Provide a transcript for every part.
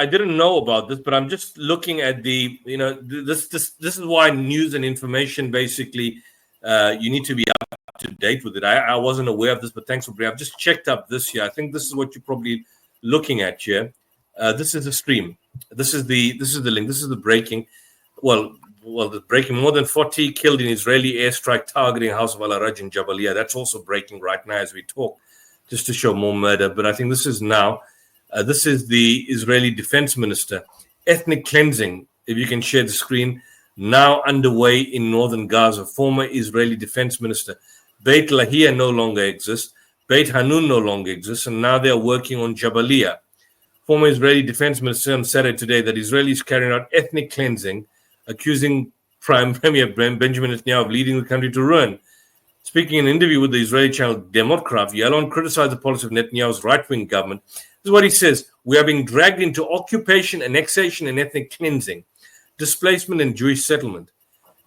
I didn't know about this, but I'm just looking at this is why news and information basically you need to be up to date with it. I wasn't aware of this, but thanks for bringing. I've just checked up this here. I think this is what you're probably looking at here. This is the stream. This is the link. This is the breaking. Well, the breaking. More than 40 killed in Israeli airstrike targeting House of Al-Araj in Jabalia. That's also breaking right now as we talk, just to show more murder. But I think this is now. This is the Israeli defense minister. Ethnic cleansing, if you can share the screen, now underway in northern Gaza. Former Israeli defense minister. Beit Lahia no longer exists. Beit Hanun no longer exists. And now they are working on Jabalia. Former Israeli defense minister said it today that Israelis carrying out ethnic cleansing, accusing Prime Premier Benjamin Netanyahu of leading the country to ruin. Speaking in an interview with the Israeli channel Democrat, Yalon criticized the policy of Netanyahu's right-wing government. This is what he says. We are being dragged into occupation, annexation, and ethnic cleansing, displacement, and Jewish settlement.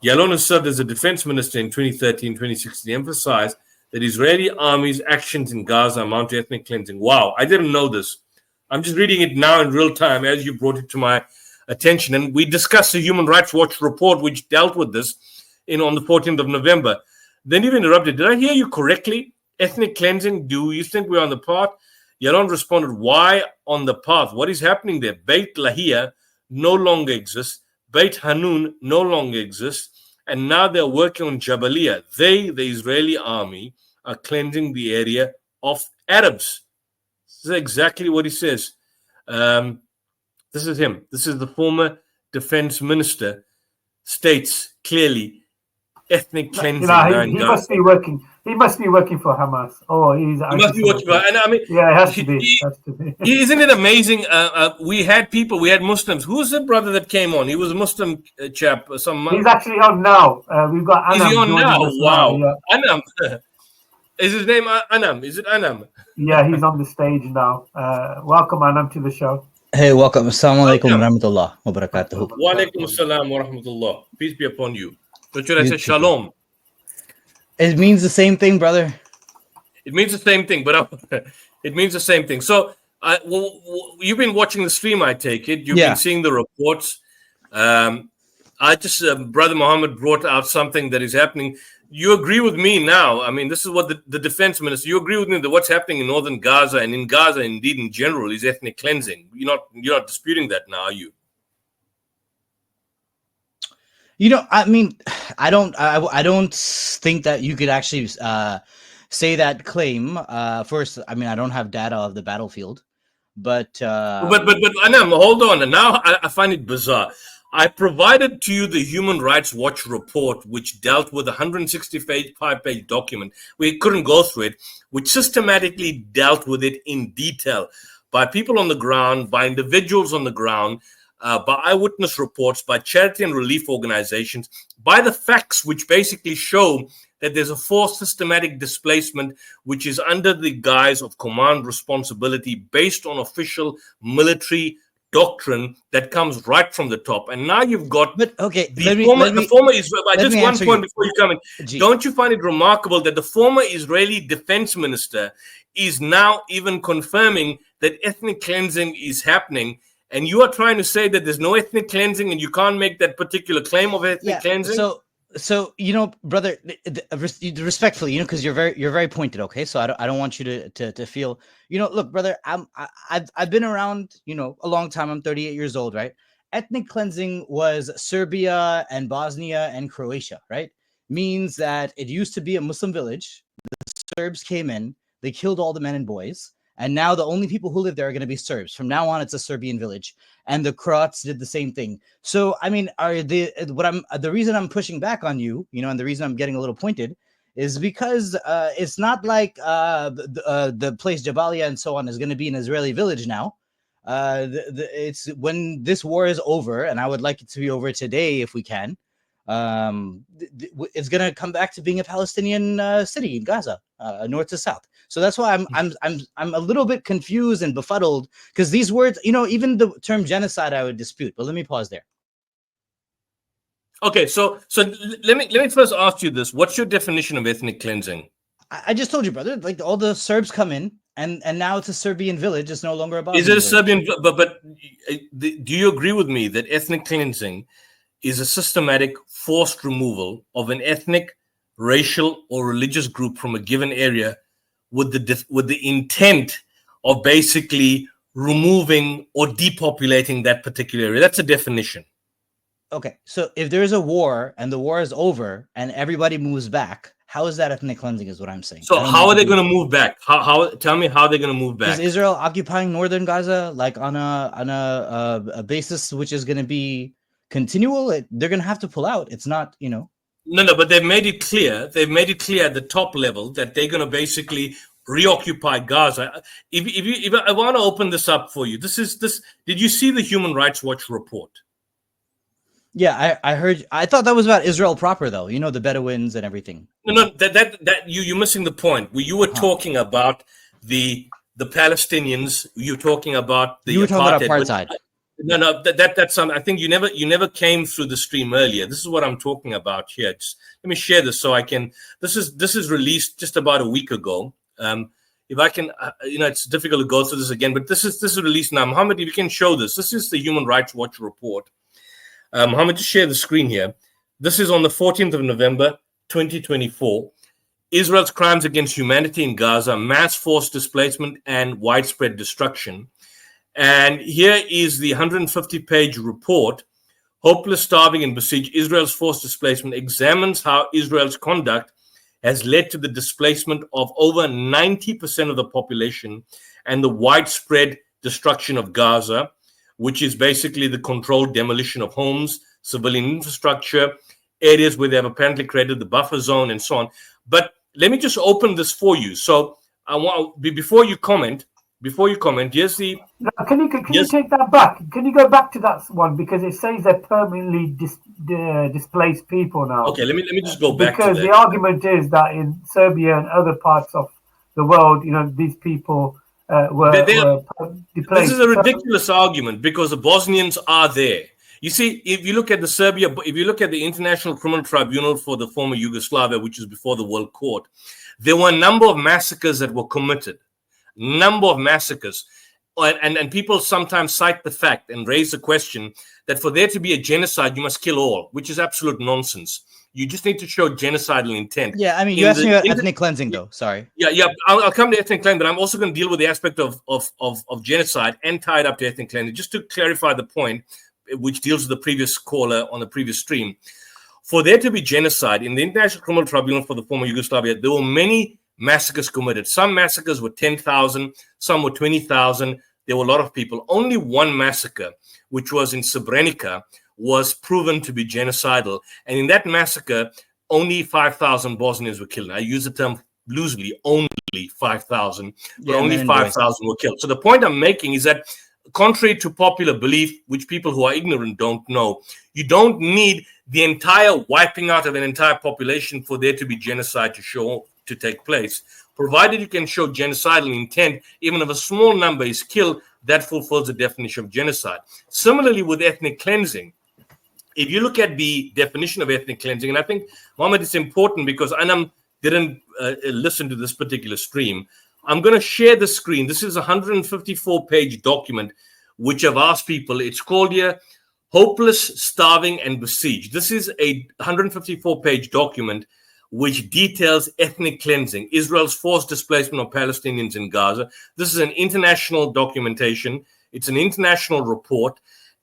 Yalon, who served as a defense minister in 2013-2016, emphasized that Israeli army's actions in Gaza amount to ethnic cleansing. Wow, I didn't know this. I'm just reading it now in real time as you brought it to my attention. And we discussed the Human Rights Watch report, which dealt with this on the 14th of November. Then you interrupted. Did I hear you correctly? Ethnic cleansing, do you think we're on the path? Yalon responded, why on the path? What is happening there? Beit Lahia no longer exists. Beit Hanun no longer exists. And now they're working on Jabalia. They, the Israeli army, are cleansing the area of Arabs. This is exactly what he says. This is him. This is the former defense minister. States clearly ethnic cleansing. He must be working. He must be working for Hamas. Oh, he must be working for. And I mean, yeah, it has to be. Isn't it amazing? We had Muslims. Who's the brother that came on? He was a Muslim chap. He's actually on now. We've got Anam. Is he on now? Wow. Yeah. Anam. Is his name Anam? Is it Anam? Yeah, he's on the stage now. Welcome, Anam, to the show. Hey, welcome. Assalamu alaikum wa rahmatullah wa barakatuhu. Wa alaikum assalam wa rahmatullah. Peace be upon you. What should I say? Shalom. It means the same thing, brother. It means the same thing, but it means the same thing. So, you've been watching the stream, I take it. You've been seeing the reports. Brother Muhammad brought out something that is happening. You agree with me now. I mean, this is what the defense minister, you agree with me that what's happening in northern Gaza and in Gaza, indeed, in general, is ethnic cleansing. You're not disputing that now, are you? I mean, I don't think that you could actually say that claim. First, I mean, I don't have data of the battlefield, but Anam, hold on. And now I find it bizarre. I provided to you the Human Rights Watch report, which dealt with a 165-page document. We couldn't go through it, which systematically dealt with it in detail by people on the ground, by individuals on the ground, by eyewitness reports, by charity and relief organizations, by the facts which basically show that there's a forced systematic displacement which is under the guise of command responsibility based on official military doctrine that comes right from the top. And now you've got the former Israel. Just one point before you come in. Don't you find it remarkable that the former Israeli defense minister is now even confirming that ethnic cleansing is happening? And you are trying to say that there's no ethnic cleansing and you can't make that particular claim of ethnic cleansing? So brother, respectfully, because you're very pointed. Okay, so I don't want you to feel, look, brother, I've been around, a long time. I'm 38 years old, right? Ethnic cleansing was Serbia and Bosnia and Croatia, right? Means that it used to be a Muslim village. The Serbs came in, they killed all the men and boys. And now the only people who live there are going to be Serbs. From now on, it's a Serbian village. And the Croats did the same thing. So, I mean, the reason I'm pushing back on you, and the reason I'm getting a little pointed is because it's not like the place Jabalia and so on is going to be an Israeli village now. It's when this war is over, and I would like it to be over today if we can. It's going to come back to being a Palestinian city in Gaza, north to south. So that's why I'm a little bit confused and befuddled because these words, even the term genocide, I would dispute. But let me pause there. Okay, so let me first ask you this: what's your definition of ethnic cleansing? I just told you, brother. Like all the Serbs come in and now it's a Serbian village. It's no longer a Is it a Bosnian village. Serbian? But do you agree with me that ethnic cleansing is a systematic, forced removal of an ethnic, racial, or religious group from a given area with the intent of basically removing or depopulating that particular area? That's a definition. Okay, so if there is a war and the war is over and everybody moves back, how is that ethnic cleansing? Is what I'm saying. So how are they going to move back? How? Tell me how they're going to move back. Is Israel occupying northern Gaza like on a basis which is going to be continual? They're going to have to pull out. It's not, No, but they've made it clear. They've made it clear at the top level that they're going to basically reoccupy Gaza. If I want to open this up for you, this. Did you see the Human Rights Watch report? Yeah, I heard. I thought that was about Israel proper, though. You know, the Bedouins and everything. No, that you're missing the point. You were talking about the Palestinians. You're talking about the. You were talking about apartheid. No, that's something. I think you never came through the stream earlier. This is what I'm talking about here. Just, let me share this so I can. This is released just about a week ago. If I can, it's difficult to go through this again, but this is released now. Mohammed, if you can show this. This is the Human Rights Watch report. Mohammed, just share the screen here. This is on the 14th of November, 2024. Israel's crimes against humanity in Gaza, mass forced displacement, and widespread destruction. And here is the 150-page report. Hopeless, starving, and besieged, Israel's forced displacement examines how Israel's conduct has led to the displacement of over 90% of the population and the widespread destruction of Gaza, which is basically the controlled demolition of homes, civilian infrastructure, areas where they have apparently created the buffer zone, and so on. But let me just open this for you. So I want before you comment, here's the. Can you take that back? Can you go back to that one, because it says they're permanently displaced people now. Okay, let me just go back. Because the argument is that in Serbia and other parts of the world, these people were displaced. This is a ridiculous argument because the Bosnians are there. You see, if you look at the International Criminal Tribunal for the former Yugoslavia, which is before the World Court, there were a number of massacres that were committed. Number of massacres. And people sometimes cite the fact and raise the question that for there to be a genocide, you must kill all, which is absolute nonsense. You just need to show genocidal intent. Yeah, I mean, you asked me about ethnic cleansing, though. Sorry. Yeah. I'll come to ethnic cleansing, but I'm also going to deal with the aspect of genocide and tie it up to ethnic cleansing, just to clarify the point, which deals with the previous caller on the previous stream. For there to be genocide in the International Criminal Tribunal for the former Yugoslavia, there were many massacres committed. Some massacres were 10,000, some were 20,000. There were a lot of people. Only one massacre, which was in Srebrenica, was proven to be genocidal. And in that massacre, only 5,000 Bosnians were killed. I use the term loosely, only 5,000, but only 5,000 were killed. So the point I'm making is that contrary to popular belief, which people who are ignorant don't know, you don't need the entire wiping out of an entire population for there to be genocide to take place. Provided you can show genocidal intent, even if a small number is killed, that fulfills the definition of genocide. Similarly with ethnic cleansing, if you look at the definition of ethnic cleansing, and I think, Mohammed, it's important because Anam didn't listen to this particular stream. I'm going to share the screen. This is a 154-page document, which I've asked people. It's called here, Hopeless, Starving, and Besieged. This is a 154-page document which details ethnic cleansing, Israel's forced displacement of Palestinians in Gaza. This is an international documentation. It's an international report.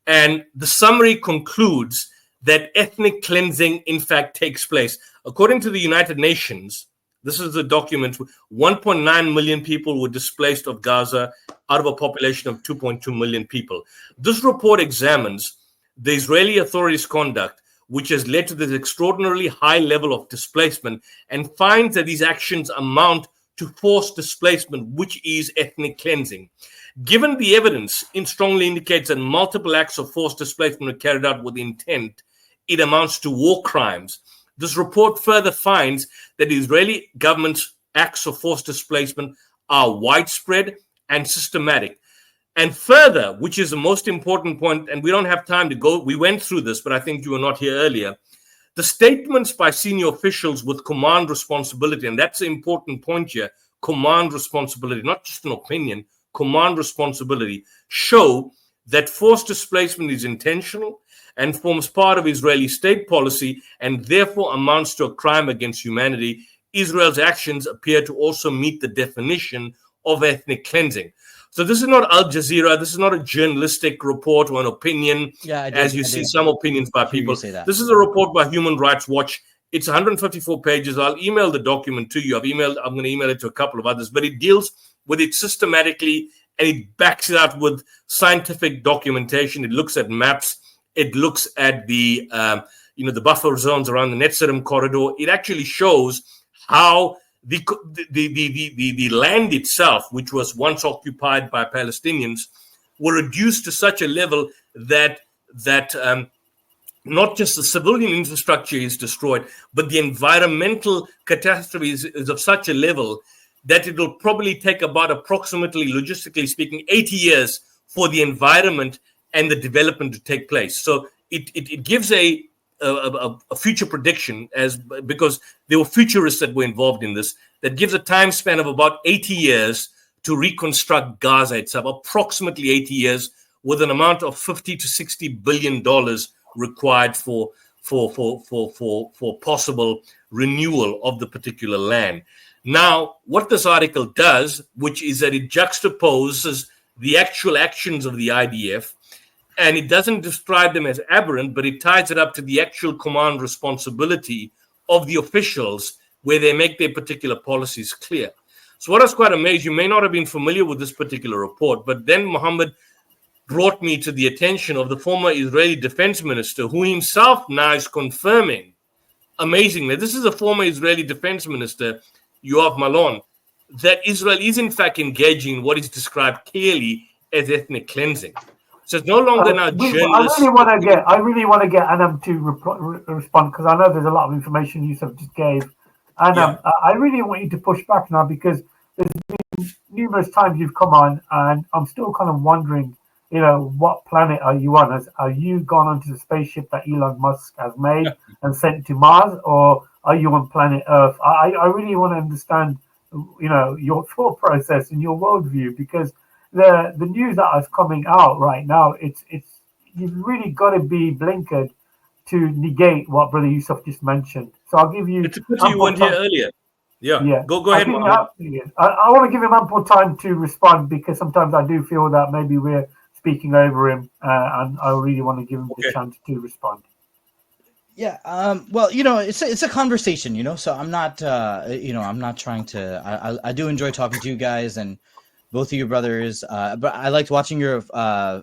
And the summary concludes that ethnic cleansing, in fact, takes place. According to the United Nations, this is the document, 1.9 million people were displaced of Gaza out of a population of 2.2 million people. This report examines the Israeli authorities' conduct, which has led to this extraordinarily high level of displacement, and finds that these actions amount to forced displacement, which is ethnic cleansing. Given the evidence, it strongly indicates that multiple acts of forced displacement were carried out with intent, it amounts to war crimes. This report further finds that the Israeli government's acts of forced displacement are widespread and systematic. And further, which is the most important point, and we don't have time to go, we went through this, but I think you were not here earlier. The statements by senior officials with command responsibility, and that's the important point here, command responsibility, not just an opinion, command responsibility, show that forced displacement is intentional and forms part of Israeli state policy and therefore amounts to a crime against humanity. Israel's actions appear to also meet the definition of ethnic cleansing. So this is not Al Jazeera. This is not a journalistic report or an opinion, as you see some opinions by people. This is a report by Human Rights Watch. It's 154 pages. I'll email the document to you. I'm going to email it to a couple of others, but it deals with it systematically and it backs it out with scientific documentation. It looks at maps. It looks at the the buffer zones around the Netzarim corridor. It actually shows how the land itself, which was once occupied by Palestinians, were reduced to such a level that not just the civilian infrastructure is destroyed, but the environmental catastrophe is of such a level that it will probably take about approximately, logistically speaking, 80 years for the environment and the development to take place. So it gives a future prediction, because there were futurists that were involved in this, that gives a time span of about 80 years to reconstruct Gaza itself, approximately 80 years, with an amount of $50 to $60 billion required for possible renewal of the particular land. Now, what this article does, which is that it juxtaposes the actual actions of the IDF, and it doesn't describe them as aberrant, but it ties it up to the actual command responsibility of the officials where they make their particular policies clear. So what I was quite amazed, you may not have been familiar with this particular report, but then Mohammed brought me to the attention of the former Israeli defense minister, who himself now is confirming, amazingly, this is a former Israeli defense minister, Yoav Malon, that Israel is in fact engaging in what is described clearly as ethnic cleansing. So it's no longer now journalists. I really want to get Anam to respond, because I know there's a lot of information Yusuf just gave. And I really want you to push back now, because there's been numerous times you've come on and I'm still kind of wondering, what planet are you on? Are you gone onto the spaceship that Elon Musk has made and sent to Mars, or are you on planet Earth? I really want to understand, your thought process and your worldview, because the news that is coming out right now, it's you've really got to be blinkered to negate what Brother Yusuf just mentioned. So I'll give you. It's a pity you weren't here earlier. Yeah. Go ahead. I want to give him ample time to respond, because sometimes I do feel that maybe we're speaking over him, and I really want to give him the chance to respond. Yeah. Well, it's a conversation, so I'm not, I'm not trying to, I do enjoy talking to you guys and both of you brothers. But I liked watching your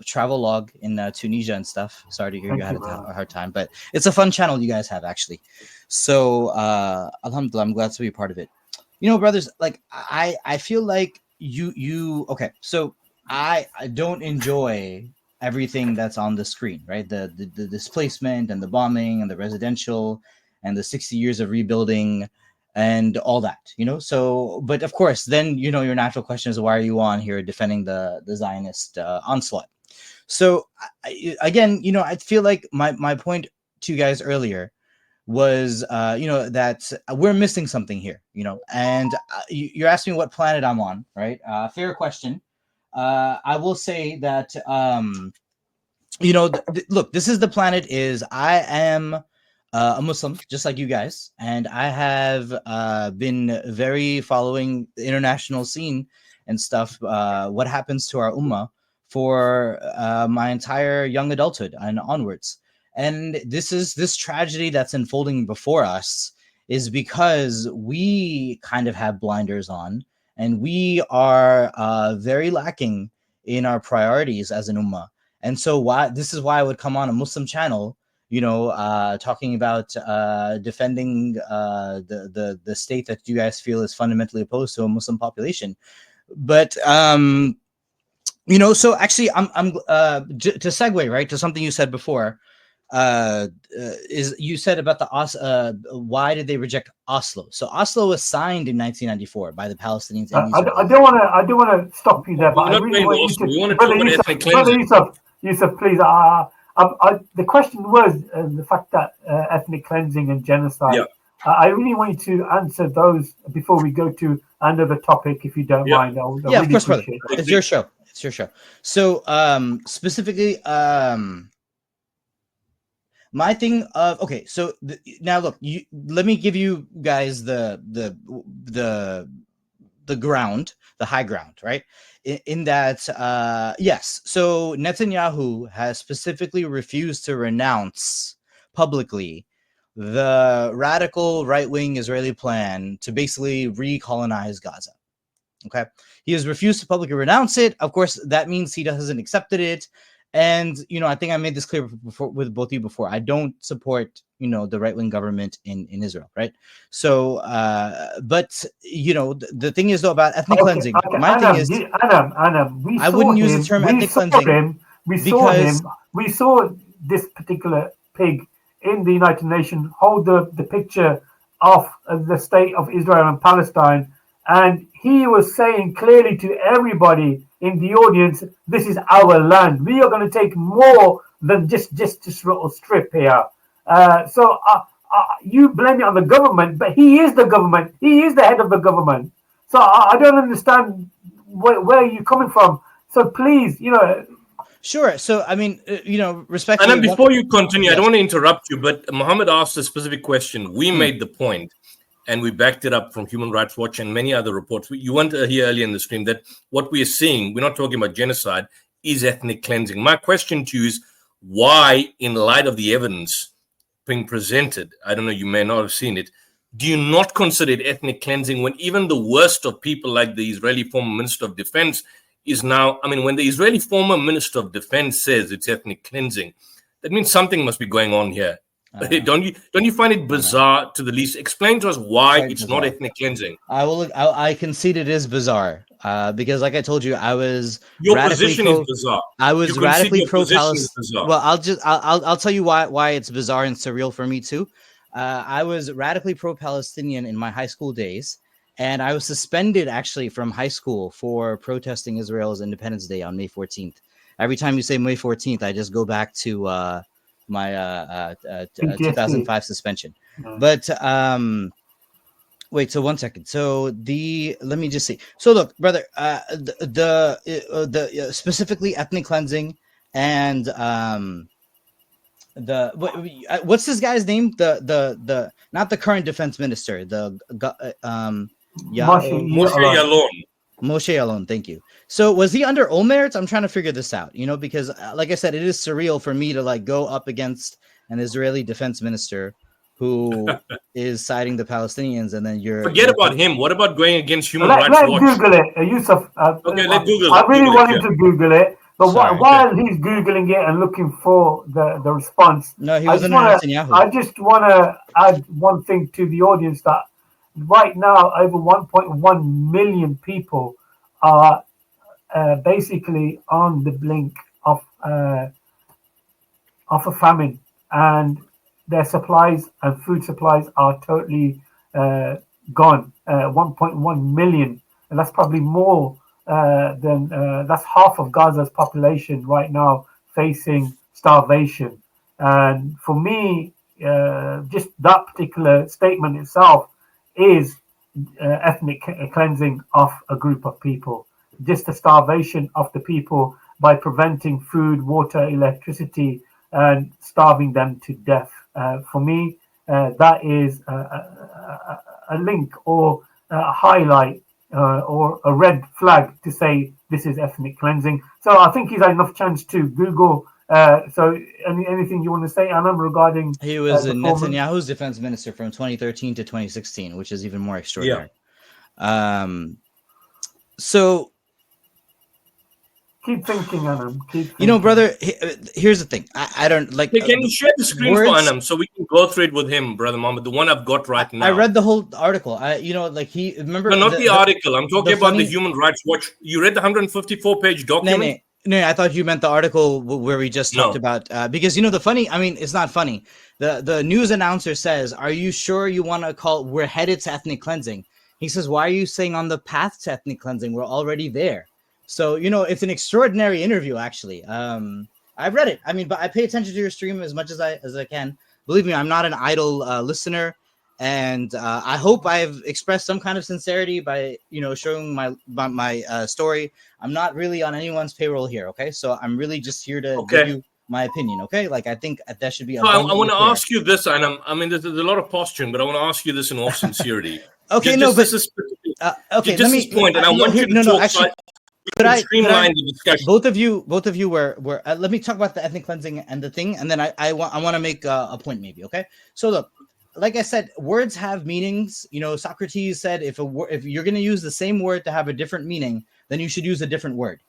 travel log in Tunisia and stuff. Sorry to hear you had a hard time, but it's a fun channel you guys have, actually. So, alhamdulillah, I'm glad to be a part of it. Brothers, like, I feel like okay. So I don't enjoy everything that's on the screen, right? The displacement and the bombing and the residential and the 60 years of rebuilding and all that, So, but of course, then, your natural question is, why are you on here defending the Zionist onslaught? So again, I feel like my point to you guys earlier was, that we're missing something here, and you're asking me what planet I'm on, right? Fair question. I will say that, look, this is the planet is I am a Muslim, just like you guys, and I have been very following the international scene and stuff, what happens to our ummah for my entire young adulthood and onwards. And this tragedy that's unfolding before us is because we kind of have blinders on, and we are very lacking in our priorities as an ummah. And so this is why I would come on a Muslim channel, talking about defending the state that you guys feel is fundamentally opposed to a Muslim population. But so actually, I'm to segue right to something you said before. Is you said about the why did they reject Oslo? So Oslo was signed in 1994 by the Palestinians. And I don't want to stop you there, but I really want you to, Brother Yusuf, please. The question was the fact that ethnic cleansing and genocide. I really want you to answer those before we go to another topic, if you don't mind. I would Yeah, of really course, brother. appreciate that. It's your show. It's your show. So, specifically, my thing of okay. So now look, let me give you guys the ground, the high ground, right? In that, yes. So Netanyahu has specifically refused to renounce publicly the radical right-wing Israeli plan to basically recolonize Gaza. Okay, he has refused to publicly renounce it. Of course, that means he hasn't accepted it. And I think I made this clear before with both of you before. I don't support the right-wing government in Israel, right? So, but the thing is though about ethnic cleansing. My Anam, thing is, Anam, I wouldn't use the term ethnic cleansing. We saw him. We saw this particular pig in the United Nations hold the picture of the state of Israel and Palestine. And he was saying clearly to everybody in the audience, this is our land. We are going to take more than just this little strip here. So you blame it on the government, but he is the government. He is the head of the government. So I don't understand where you're coming from. So please, Sure. So, I mean, respectfully. And then before you continue, yes. I don't want to interrupt you, but Mohammed asked a specific question. We made the point, and we backed it up from Human Rights Watch and many other reports. You weren't here earlier in the stream that what we are seeing, we're not talking about genocide, is ethnic cleansing. My question to you is why, in light of the evidence being presented, I don't know, you may not have seen it, do you not consider it ethnic cleansing when even the worst of people like the Israeli former Minister of Defense is now, I mean, when the Israeli former Minister of Defense says it's ethnic cleansing, that means something must be going on here. Don't you find it bizarre to the least? Explain to us why it's bizarre. Not ethnic cleansing. I concede it is bizarre because, like I told you, I was your position is bizarre. I was radically pro-Palestine. Well, I'll tell you why it's bizarre and surreal for me too. I was radically pro-Palestinian in my high school days, and I was suspended actually from high school for protesting Israel's Independence Day on May 14th. Every time you say May 14th, I just go back to my 2005 suspension. But wait, so 1 second. So let me just see. So look, brother, the specifically ethnic cleansing and what's this guy's name? The not the current defense minister, Moshe Yaalon, thank you. So was he under Olmert? I'm trying to figure this out, because like I said, it is surreal for me to go up against an Israeli defense minister who is siding the Palestinians, and then forget about him. What about going against Human Rights Watch? Let's Google it, Yusuf. Okay, let's Google it. I really want him to Google it, but while he's Googling it and looking for the response, no, he was under Netanyahu. I just want to add one thing to the audience that right now, over 1.1 million people are basically on the blink of a famine, and their supplies and food supplies are totally gone. 1.1 million, and that's probably more than that's half of Gaza's population right now facing starvation. And for me, just that particular statement itself is ethnic cleansing of a group of people, just the starvation of the people by preventing food, water, electricity, and starving them to death. For me, that is a link or a highlight or a red flag to say this is ethnic cleansing. So I think he's had enough chance to Google. So anything you want to say, Anam, regarding he was Netanyahu's defense minister from 2013 to 2016, which is even more extraordinary. Yeah. So keep thinking, Anam. Keep thinking. Brother. Here's the thing. I don't like. Hey, can you share the screen for Anam so we can go through it with him, brother Mohammed? The one I've got right now. I read the whole article. He remember. No, not the article. I'm talking about the Human Rights Watch. You read the 154-page document. No, I thought you meant the article where we just talked about because the funny. I mean, it's not funny. The news announcer says, "Are you sure you want to call? We're headed to ethnic cleansing." He says, "Why are you saying on the path to ethnic cleansing? We're already there." So it's an extraordinary interview. Actually, I've read it. I mean, but I pay attention to your stream as much as I can. Believe me, I'm not an idle listener. And I hope I've expressed some kind of sincerity by, showing my story. I'm not really on anyone's payroll here, okay? So I'm really just here to give you my opinion, okay? Like, I think that should be. So I want to ask you this, and I mean, there's a lot of posturing, but I want to ask you this in all sincerity. Okay, Just this point, and I want you to streamline the discussion. Both of you were. Let me talk about the ethnic cleansing and the thing, and then I want to make a point, maybe. Okay, so look, like I said, words have meanings. Socrates said if you're going to use the same word to have a different meaning, then you should use a different word.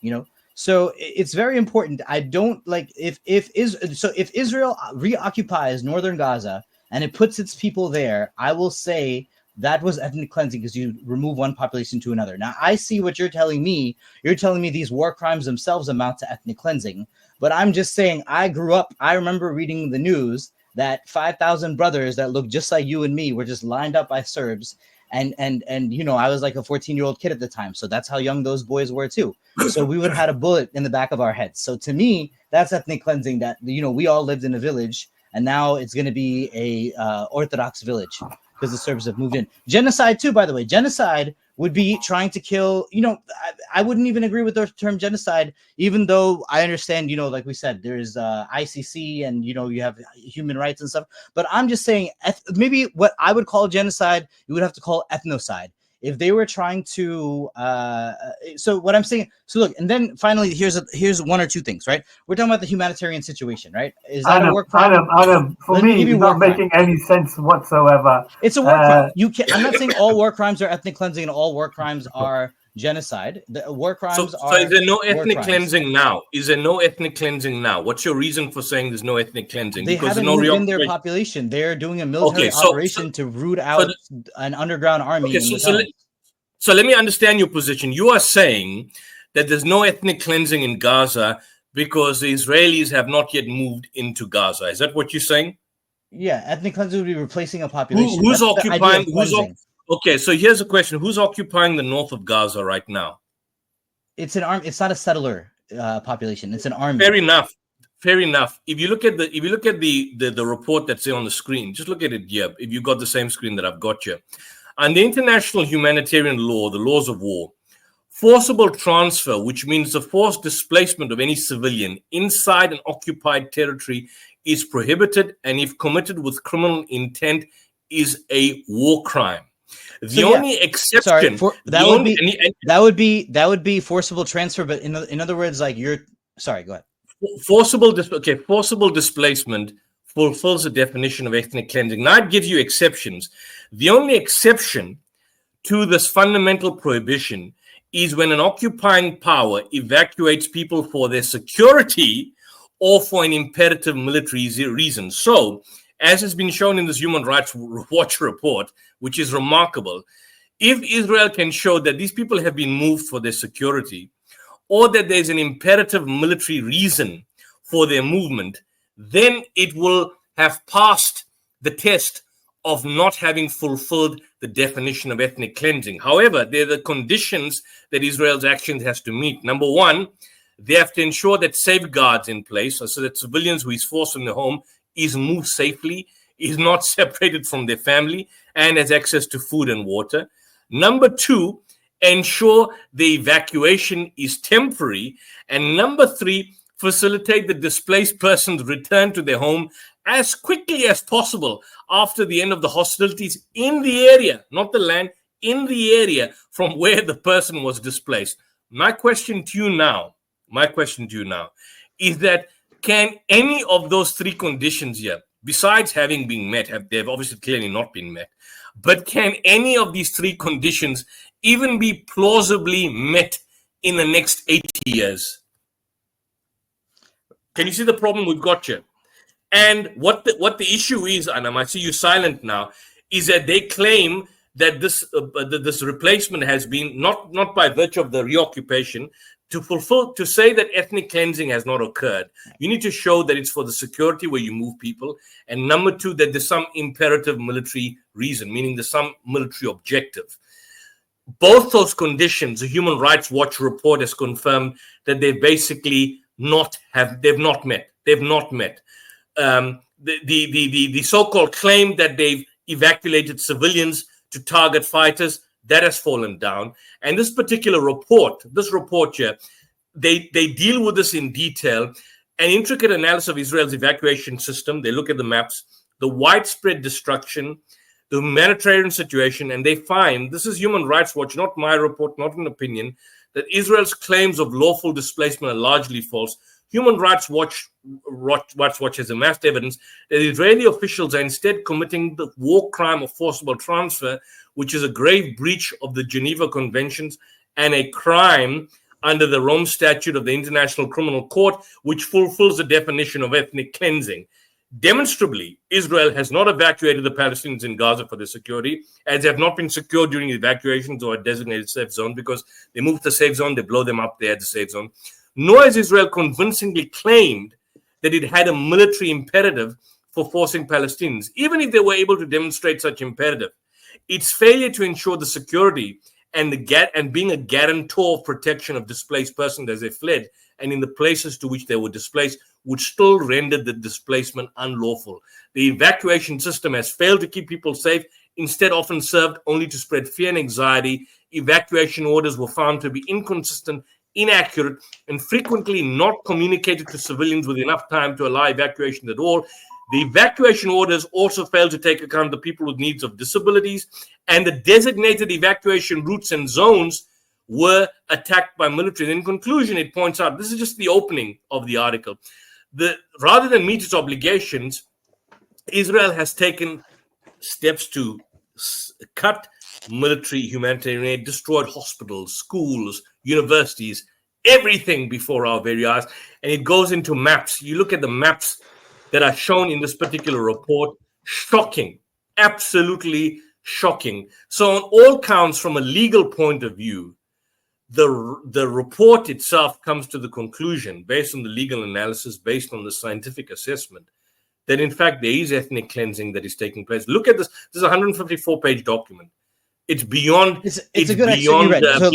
So it's very important. I don't like if Israel reoccupies northern Gaza and it puts its people there, I will say that was ethnic cleansing because you remove one population to another. Now, I see what you're telling me. You're telling me these war crimes themselves amount to ethnic cleansing. But I'm just saying, I grew up, I remember reading the news that 5,000 brothers that looked just like you and me were just lined up by Serbs. And I was like a 14-year-old kid at the time. So that's how young those boys were too. So we would have had a bullet in the back of our heads. So to me, that's ethnic cleansing, that, we all lived in a village and now it's going to be a Orthodox village because the Serbs have moved in. Genocide too, by the way. Genocide would be trying to kill, I wouldn't even agree with the term genocide, even though I understand, like we said, there's ICC and, you have human rights and stuff. But I'm just saying, maybe what I would call genocide, you would have to call ethnocide. If they were trying to, so what I'm saying, so look, and then finally, here's one or two things, right? We're talking about the humanitarian situation, right? Is that a war crime? Adam, for me, it's not making any sense whatsoever. It's a war crime. I'm not saying all war crimes are ethnic cleansing and all war crimes are genocide. The war crimes are. So is there no ethnic cleansing now? Is there no ethnic cleansing now? What's your reason for saying there's no ethnic cleansing? They haven't moved in their population. They're doing a military operation to root out an underground army. Okay, so let me understand your position. You are saying that there's no ethnic cleansing in Gaza because the Israelis have not yet moved into Gaza. Is that what you're saying? Yeah, ethnic cleansing would be replacing a population. Who's occupying? Okay, so here's a question: who's occupying the north of Gaza right now? It's an army. It's not a settler population. It's an army. Fair enough. Fair enough. If you look at the report that's there on the screen, just look at it here. If you got the same screen that I've got here, and the international humanitarian law, the laws of war, forcible transfer, which means the forced displacement of any civilian inside an occupied territory, is prohibited, and if committed with criminal intent, is a war crime. The only exception that would be forcible transfer, but in other words, like go ahead. Forcible displacement fulfills the definition of ethnic cleansing. Now it gives you exceptions. The only exception to this fundamental prohibition is when an occupying power evacuates people for their security or for an imperative military reason. So, as has been shown in this Human Rights Watch report, which is remarkable, if Israel can show that these people have been moved for their security or that there's an imperative military reason for their movement, then it will have passed the test of not having fulfilled the definition of ethnic cleansing. However, there are the conditions that Israel's actions has to meet. Number one, they have to ensure that safeguards in place so that civilians who is forced from their home is moved safely, is not separated from their family, and has access to food and water. Number two, ensure the evacuation is temporary. And number three, facilitate the displaced person's return to their home as quickly as possible after the end of the hostilities in the area, not the land, in the area from where the person was displaced. My question to you now is that can any of those three conditions here, besides having been met, they've obviously clearly not been met, but can any of these three conditions even be plausibly met in the next 80 years? Can you see the problem we've got here? And what the issue is, and I might see you silent now, is that they claim that this replacement has been not by virtue of the reoccupation to say that ethnic cleansing has not occurred. You need to show that it's for the security where you move people, and number two, that there's some imperative military reason, meaning there's some military objective. Both those conditions, the Human Rights Watch report has confirmed that they basically they've not met. The so-called claim that they've evacuated civilians to target fighters. That has fallen down. And this particular report, here, they deal with this in detail. An intricate analysis of Israel's evacuation system. They look at the maps, the widespread destruction, the humanitarian situation, and they find, this is Human Rights Watch, not my report, not an opinion, that Israel's claims of lawful displacement are largely false. Human Rights Watch has amassed evidence that Israeli officials are instead committing the war crime of forcible transfer, which is a grave breach of the Geneva Conventions and a crime under the Rome Statute of the International Criminal Court, which fulfills the definition of ethnic cleansing. Demonstrably, Israel has not evacuated the Palestinians in Gaza for their security, as they have not been secured during evacuations or a designated safe zone, because they move to the safe zone, they blow them up there at the safe zone. Nor has Israel convincingly claimed that it had a military imperative for forcing Palestinians. Even if they were able to demonstrate such imperative, its failure to ensure the security and being a guarantor of protection of displaced persons as they fled and in the places to which they were displaced would still render the displacement unlawful. The evacuation system has failed to keep people safe, instead often served only to spread fear and anxiety. Evacuation orders were found to be inconsistent, inaccurate, and frequently not communicated to civilians with enough time to allow evacuation at all. The evacuation orders also failed to take account of the people with needs of disabilities, and the designated evacuation routes and zones were attacked by military. In conclusion, it points out, this is just the opening of the article, rather than meet its obligations, Israel has taken steps to cut military humanitarian aid, destroyed hospitals, schools, universities, everything before our very eyes. And it goes into maps. You look at the maps that are shown in this particular report, shocking, absolutely shocking. So on all counts, from a legal point of view, the report itself comes to the conclusion, based on the legal analysis, based on the scientific assessment, that in fact there is ethnic cleansing that is taking place. Look at this. This is a 154-page document. It's beyond. It's a good beyond. So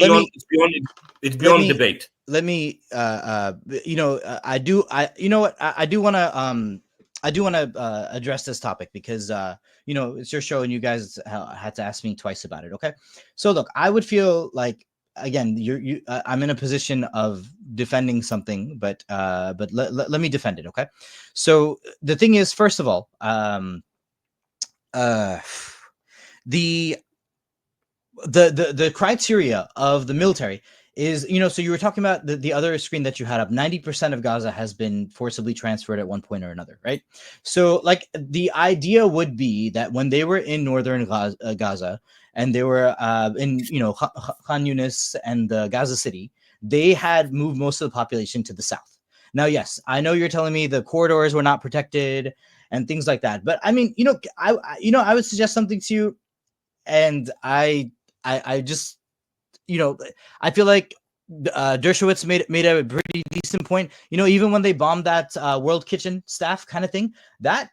it's beyond debate. Let me. I do want to address this topic because it's your show and you guys had to ask me twice about it. Okay, so look, I would feel like, again, I'm in a position of defending something, but let me defend it. Okay, so the thing is, first of all, the criteria of the military is, so you were talking about the other screen that you had up, 90% of Gaza has been forcibly transferred at one point or another, right? So like the idea would be that when they were in northern Gaza and they were in, Khan Yunis and the Gaza City, they had moved most of the population to the south. Now, yes, I know you're telling me the corridors were not protected and things like that, but I mean, I would suggest something to you, and I just, I feel like Dershowitz made a pretty decent point. Even when they bombed that World Kitchen staff kind of thing, that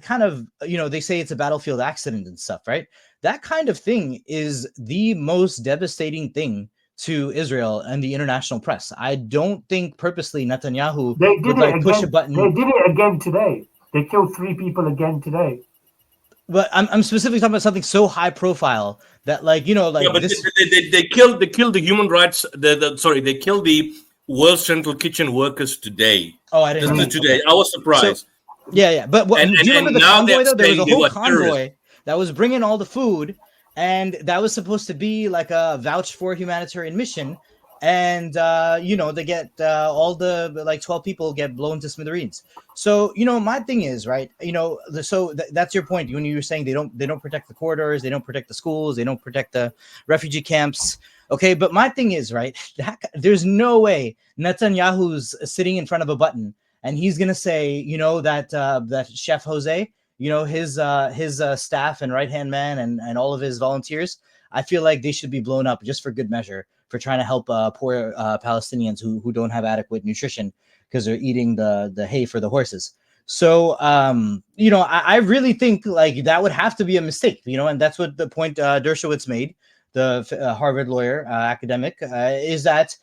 kind of, they say it's a battlefield accident and stuff, right? That kind of thing is the most devastating thing to Israel and the international press. I don't think purposely Netanyahu would push a button. They did it again today. They killed 3 people again today. But I'm specifically talking about something so high profile that, like, but this... they killed the human rights. They killed the World Central Kitchen workers today. Oh, I didn't know. Today. I was surprised. So, yeah. But do you remember the convoy though? There was a whole convoy that was bringing all the food, and that was supposed to be like a vouched for humanitarian mission. And they get all the 12 people get blown to smithereens. So my thing is, right, that's your point when you were saying they don't protect the corridors, they don't protect the schools, they don't protect the refugee camps. Okay, but my thing is, right, there's no way Netanyahu's sitting in front of a button and he's gonna say, that Chef Jose, his staff and right hand man and all of his volunteers, I feel like they should be blown up just for good measure, for trying to help poor Palestinians who don't have adequate nutrition because they're eating the hay for the horses. So, I really think like that would have to be a mistake, and that's what the point Dershowitz made, the Harvard lawyer, academic, is that,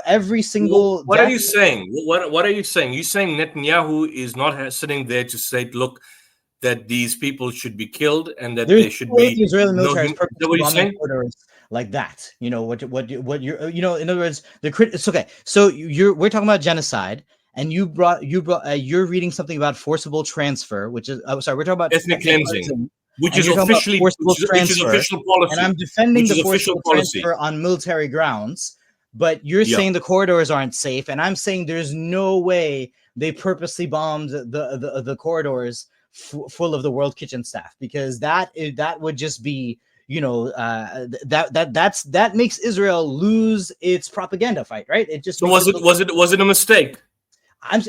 every single... What are you saying? What are you saying? You're saying Netanyahu is not sitting there to say, look, that these people should be killed and that There's there should no way be the Israeli no. military is Is that purposely what you're bombing saying? corridors like that. You know what you're you know, in other words, it's okay. So we're talking about genocide, and you're reading something about forcible transfer, which is sorry, we're talking about Ethnic cleansing, which and is you're talking about officially forcible which is transfer, official policy. and I'm defending Which the is official forcible policy. transfer on military grounds. But you're Yeah. saying the corridors aren't safe, and I'm saying there's no way they purposely bombed the corridors full of the World Kitchen staff, because that would just be, you know, that makes Israel lose its propaganda fight, right? It just So makes was it a mistake?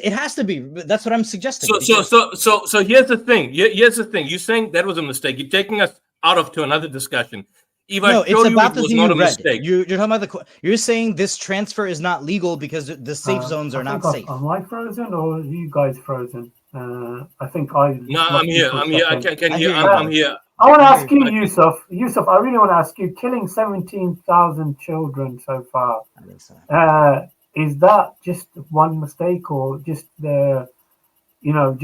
it has to be. That's what I'm suggesting. So here's the thing. Here's the thing. You're saying that was a mistake. You're taking us out of to another discussion. If No, I show it's you about it the was thing not you a read. mistake. You're talking about you're saying this transfer is not legal because the safe zones are not safe. Am I frozen or are you guys frozen? I think I. No, I'm here. I'm here. I can hear. I'm here. I want to ask you, Yusuf. Yusuf, I really want to ask you. Killing 17,000 children so far. Is that just one mistake, or just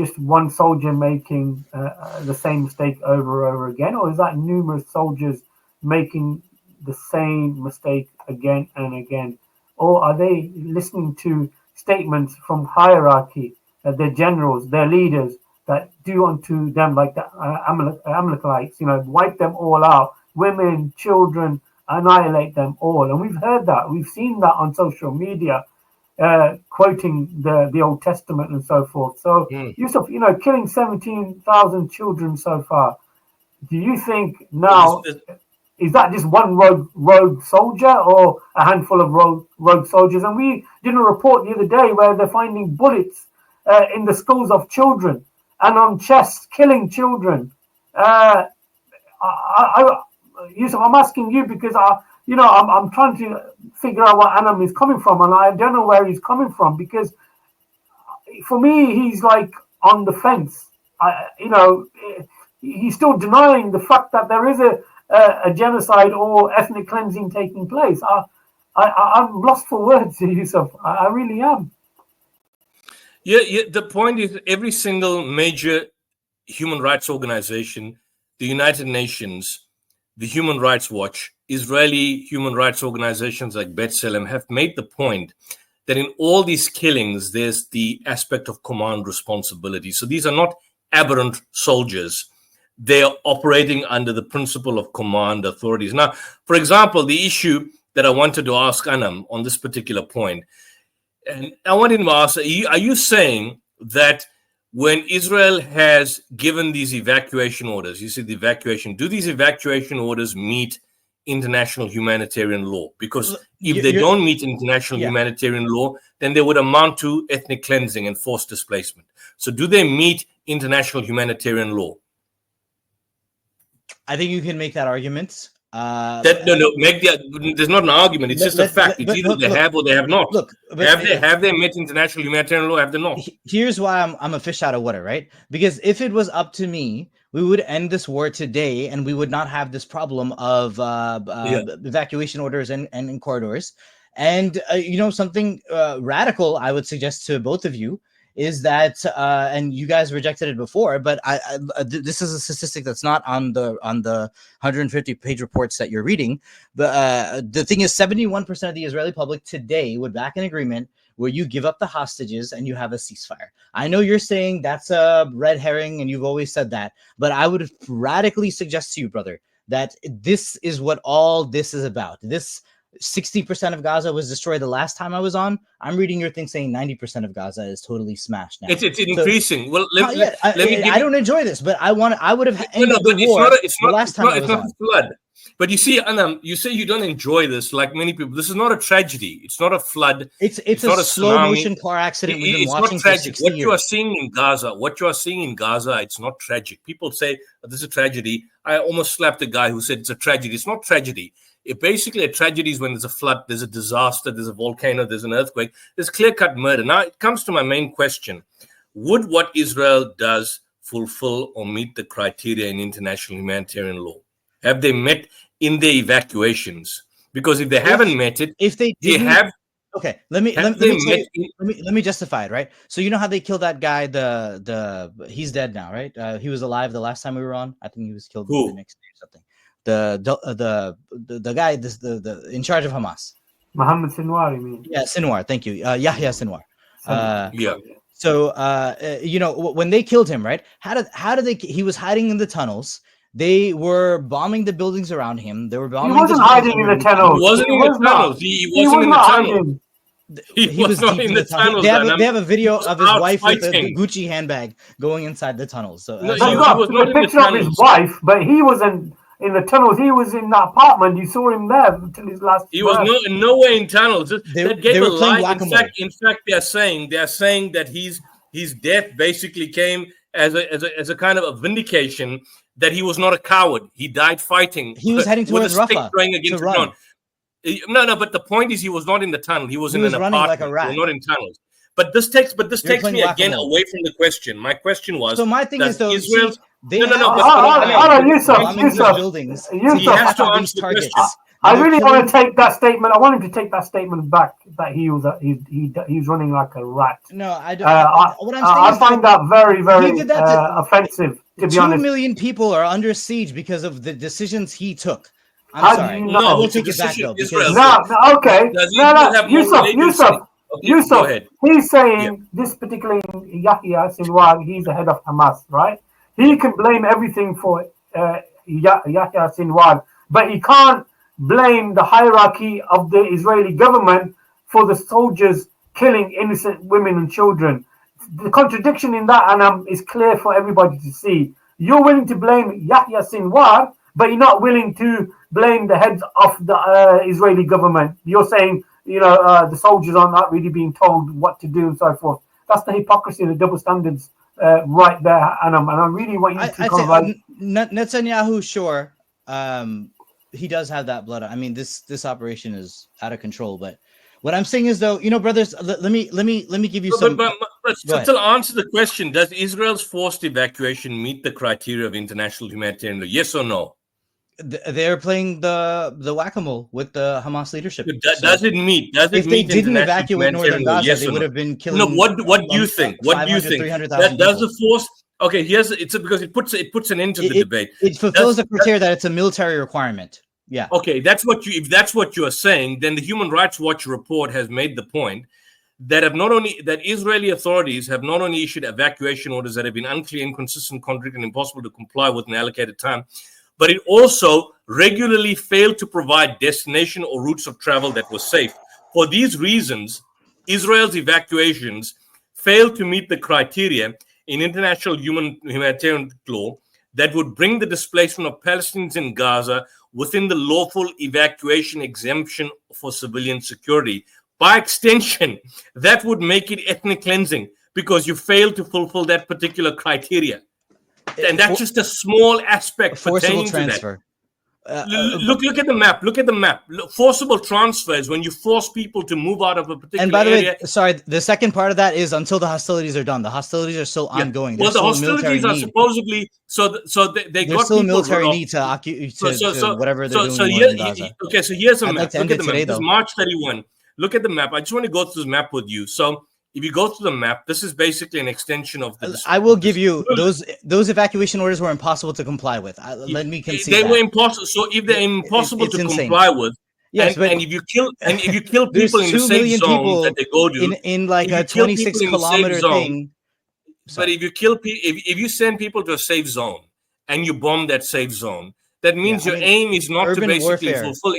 just one soldier making the same mistake over and over again, or is that numerous soldiers making the same mistake again and again, or are they listening to statements from hierarchy, their generals, their leaders, that do unto them like the Amalekites, wipe them all out, women, children, annihilate them all? And we've heard that, we've seen that on social media, quoting the Old Testament and so forth. So, Yusuf, killing 17,000 children so far, do you think now, is that just one rogue soldier or a handful of rogue soldiers? And we did a report the other day where they're finding bullets in the skulls of children and on chests, killing children. Yusuf, I'm asking you because I'm trying to figure out what Anam is coming from, and I don't know where he's coming from, because for me he's like on the fence. He's still denying the fact that there is a genocide or ethnic cleansing taking place. I'm lost for words, Yusuf. I really am. Yeah. The point is, every single major human rights organization, the United Nations, the Human Rights Watch, Israeli human rights organizations like B'Tselem have made the point that in all these killings, there's the aspect of command responsibility. So these are not aberrant soldiers. They are operating under the principle of command authorities. Now, for example, the issue that I wanted to ask Anam on this particular point, and I wanted to ask, are you saying that when Israel has given these evacuation orders, you see the evacuation, do these evacuation orders meet international humanitarian law? Because if they don't meet international humanitarian law, then they would amount to ethnic cleansing and forced displacement. So do they meet international humanitarian law? I think you can make that argument. There's not an argument. It's just a fact. It's either they have or they have not. Have they met international humanitarian law? Have they not? Here's why I'm a fish out of water, right? Because if it was up to me, we would end this war today, and we would not have this problem of evacuation orders and corridors. And something radical I would suggest to both of you is that, and you guys rejected it before, but this is a statistic that's not on the 150-page reports that you're reading. But the thing is, 71% of the Israeli public today would back an agreement where you give up the hostages and you have a ceasefire. I know you're saying that's a red herring, and you've always said that, but I would radically suggest to you, brother, that this is what all this is about. This 60% of Gaza was destroyed the last time I was on. I'm reading your thing saying 90% of Gaza is totally smashed now. It's increasing. Well, let me I don't enjoy this, but I would have ended the war the last time I was on. It's not a flood. But you see, Anam, you say you don't enjoy this like many people. This is not a tragedy. It's not a flood. It's not a slow motion car accident we've been watching for 60 years. What you are seeing in Gaza, it's not tragic. People say this is a tragedy. I almost slapped a guy who said it's a tragedy. It's not tragedy. Basically, a tragedy is when there's a flood, there's a disaster, there's a volcano, there's an earthquake, there's clear-cut murder. Now, it comes to my main question. Would what Israel does fulfill or meet the criteria in international humanitarian law? Have they met in their evacuations? Because if they haven't met it, if they have Okay, let me justify it, right? So you know how they killed that guy? He's dead now, right? He was alive the last time we were on. I think he was killed the next day or something. The guy, the in charge of Hamas. Mohammed Sinwar, you mean? Yeah, Sinwar. Thank you. Yahya Sinwar. Yeah. So when they killed him, right? How did they? He was hiding in the tunnels. They were bombing the buildings around him. They were bombing. He wasn't hiding in the tunnels. He wasn't in the tunnels. He wasn't in the tunnels. He was not in the tunnels. They have a video of his wife with the Gucci handbag going inside the tunnels. So no, he was not in the picture of his wife, but he wasn't in the tunnels. He was in that apartment. You saw him there until his last. He was nowhere in tunnels. They gave a lie. In fact, they are saying that his death basically came as a kind of a vindication that he was not a coward. He died fighting. He was heading towards Rafah to run. No, but the point is he was not in the tunnel. He was in an apartment. Like a rat. Not in tunnels. But this takes me again away from the question. My question was. So my thing is though, Israel. Yusuf, he has to answer the question. I really want to take that statement. I want him to take that statement back that he was running like a rat. No, I don't. What I'm saying I find that very, very offensive. To be honest, 2 million people are under siege because of the decisions he took. I'm sorry. No, I will take it back though. Okay. Yusuf. He's saying this particular Yahya Sinwar, he's the head of Hamas, right? He can blame everything for Yahya Sinwar, but he can't blame the hierarchy of the Israeli government for the soldiers killing innocent women and children. The contradiction in that, Anam, is clear for everybody to see. You're willing to blame Yahya Sinwar, but you're not willing to blame the heads of the Israeli government. You're saying, the soldiers are not really being told what to do and so forth. That's the hypocrisy, the double standards right there, Anam. And I really want you to come right. Netanyahu, sure. He does have that blood. I mean, this operation is out of control. But what I'm saying is, though, brothers, let me give you some. But still answer the question: does Israel's forced evacuation meet the criteria of international humanitarian law? Yes or no? They're playing the whack-a-mole with the Hamas leadership. Does it meet? Does it meet? If they didn't evacuate northern Gaza, yes, they would have been killing. No, what do you think? What do you think? Does the force? Okay, because it puts an end to the debate. It fulfills the criteria that it's a military requirement. Yeah. Okay, if that's what you are saying, then the Human Rights Watch report has made the point that Israeli authorities have not only issued evacuation orders that have been unclear, inconsistent, contradictory, and impossible to comply with in allocated time, but it also regularly failed to provide destination or routes of travel that were safe. For these reasons, Israel's evacuations failed to meet the criteria in international humanitarian law that would bring the displacement of Palestinians in Gaza within the lawful evacuation exemption for civilian security. By extension, that would make it ethnic cleansing because you failed to fulfill that particular criteria. And that's just a small aspect pertaining to that. Look at the map. Look at the map. Forcible transfers, when you force people to move out of a particular area. And by the way, sorry, the second part of that is until the hostilities are done. The hostilities are still ongoing. Well, the hostilities are supposedly they got still military need to occupy whatever they're doing in Gaza. Okay, so here's a map. Look at the map. This is March 31. Look at the map. I just want to go through this map with you. So if you go to the map, this is basically an extension of the. I will give you those evacuation orders were impossible to comply with. Let me concede they were impossible. So if they're impossible to comply with, yes, and if you kill people in the safe zone that they go to in like a 26-kilometer thing. But if you send people to a safe zone and you bomb that safe zone, that means your aim is not to basically fulfill.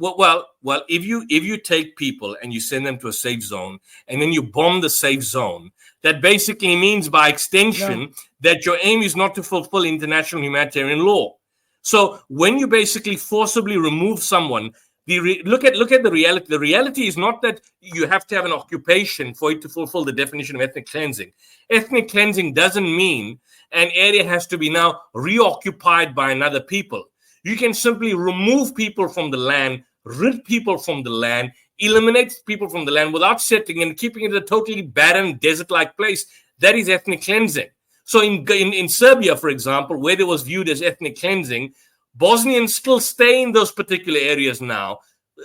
Well, if you take people and you send them to a safe zone and then you bomb the safe zone, that basically means by extension that your aim is not to fulfill international humanitarian law. So when you basically forcibly remove someone, look at the reality. The reality is not that you have to have an occupation for it to fulfill the definition of ethnic cleansing. Ethnic cleansing doesn't mean an area has to be now reoccupied by another people. You can simply remove people from the land, rid people from the land, eliminate people from the land without settling and keeping it a totally barren, desert-like place. That is ethnic cleansing. So in Serbia, for example, where there was viewed as ethnic cleansing, Bosnians still stay in those particular areas now.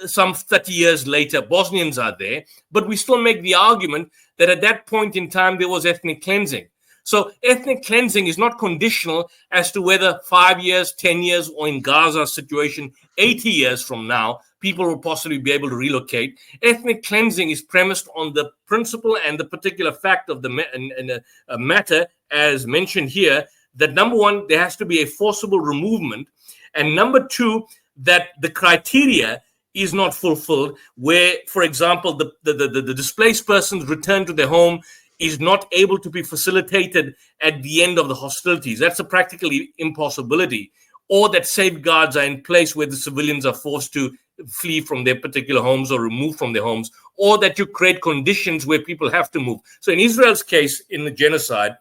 some 30 years later, Bosnians are there, but we still make the argument that at that point in time, there was ethnic cleansing. So ethnic cleansing is not conditional as to whether 5 years, 10 years, or in Gaza's situation, 80 years from now, people will possibly be able to relocate. Ethnic cleansing is premised on the principle and the particular fact of the matter, as mentioned here, that number one, there has to be a forcible removement, and number two, that the criteria is not fulfilled, where, for example, the displaced person's return to their home is not able to be facilitated at the end of the hostilities. That's a practical impossibility. Or that safeguards are in place where the civilians are forced to flee from their particular homes or removed from their homes, or that you create conditions where people have to move. So in Israel's case, in the genocide,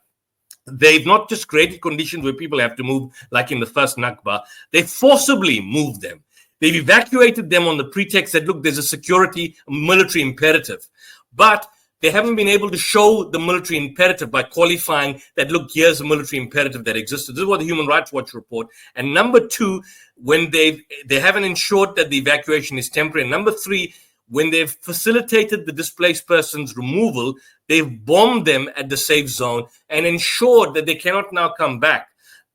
they've not just created conditions where people have to move, like in the first Nakba, they forcibly moved them. They've evacuated them on the pretext that, look, there's a security, military imperative. But they haven't been able to show the military imperative by qualifying that, look, here's a military imperative that existed. This is what the Human Rights Watch report. And number two, when they haven't ensured that the evacuation is temporary. And number three, when they've facilitated the displaced person's removal, they've bombed them at the safe zone and ensured that they cannot now come back.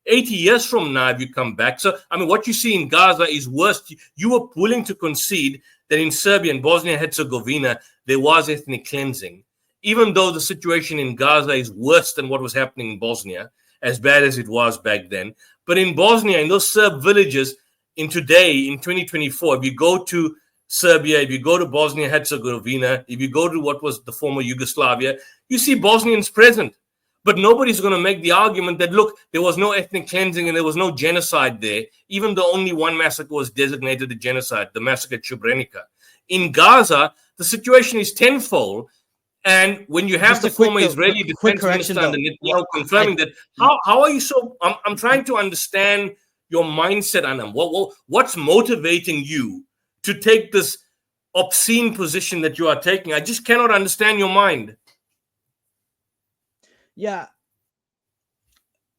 80 years from now, if you come back. So, I mean, what you see in Gaza is worse. You were willing to concede that in Serbia and Bosnia and Herzegovina, there was ethnic cleansing, even though the situation in Gaza is worse than what was happening in Bosnia, as bad as it was back then. But in Bosnia, in those Serb villages, in 2024, if you go to Serbia, if you go to Bosnia and Herzegovina, if you go to what was the former Yugoslavia, you see Bosnians present. But nobody's going to make the argument that, look, there was no ethnic cleansing and there was no genocide there, even though only one massacre was designated a genocide, the massacre at Srebrenica. In Gaza, the situation is tenfold. And when you have the former Israeli defense minister and the Netanyahu confirming that, how are you so... I'm trying to understand your mindset, Anam. What's motivating you to take this obscene position that you are taking? I just cannot understand your mind. Yeah.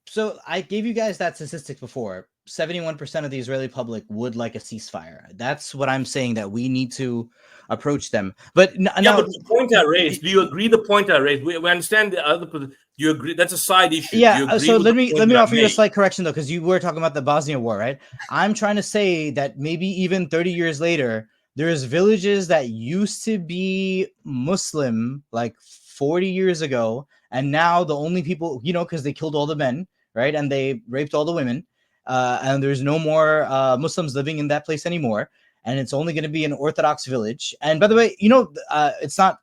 So I gave you guys that statistic before. 71% of the Israeli public would like a ceasefire. That's what I'm saying, that we need to approach them. But but the point I raised, do you agree the point I raised? We understand the other. Do you agree? That's a side issue. Yeah. So let me offer you a slight correction though, because you were talking about the Bosnia war, right? I'm trying to say that maybe even 30 years later, there's villages that used to be Muslim like 40 years ago, and now the only people, because they killed all the men, right? And they raped all the women. And there's no more Muslims living in that place anymore. And it's only going to be an Orthodox village. And by the way, it's not,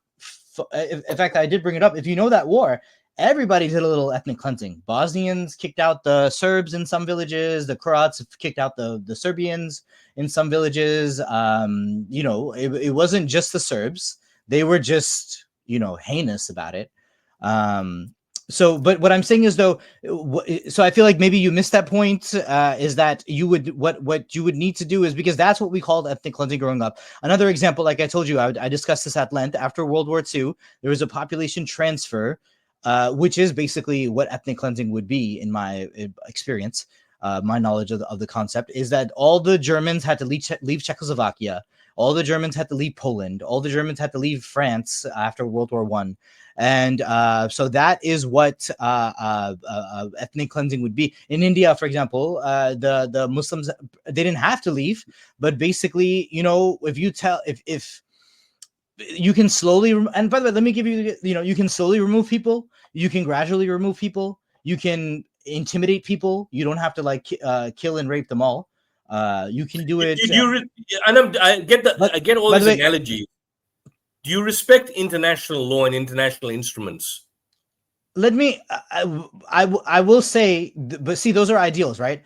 in fact, I did bring it up. If you know that war, everybody did a little ethnic cleansing. Bosnians kicked out the Serbs in some villages. The Croats kicked out the Serbians in some villages. It wasn't just the Serbs. They were just, heinous about it. But what I'm saying is, though, so I feel like maybe you missed that point, is that you would, what you would need to do is, because that's what we called ethnic cleansing growing up. Another example, like I told you, I discussed this at length. After World War II, there was a population transfer, which is basically what ethnic cleansing would be in my experience. My knowledge of the concept is that all the Germans had to leave Czechoslovakia. All the Germans had to leave Poland. All the Germans had to leave France after World War I. And so that is what ethnic cleansing would be. In India, for example, the Muslims, they didn't have to leave, but basically, if you can slowly, and by the way, let me give you, you can slowly remove people. You can gradually remove people. You can intimidate people. You don't have to kill and rape them all. You can do it. I get all these analogies. Do you respect international law and international instruments? Let me. I will say, but see, those are ideals, right?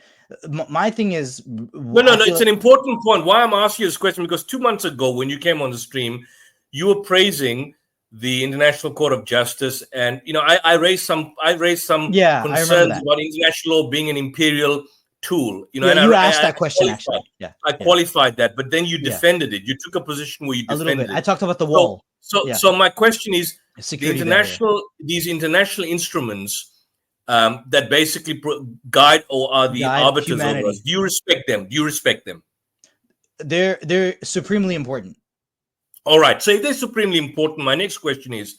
My thing is. No. It's an important point. Why I'm asking you this question, because 2 months ago, when you came on the stream, you were praising the International Court of Justice, and I raised some concerns about international law being an imperial tool. You asked that question actually. Yeah, I qualified that, but then you defended it. You took a position where you defended it. I talked about the wall. So my question is, these international instruments that basically guide or are the arbiters of us. Do you respect them? they're supremely important. All right. So if they're supremely important, my next question is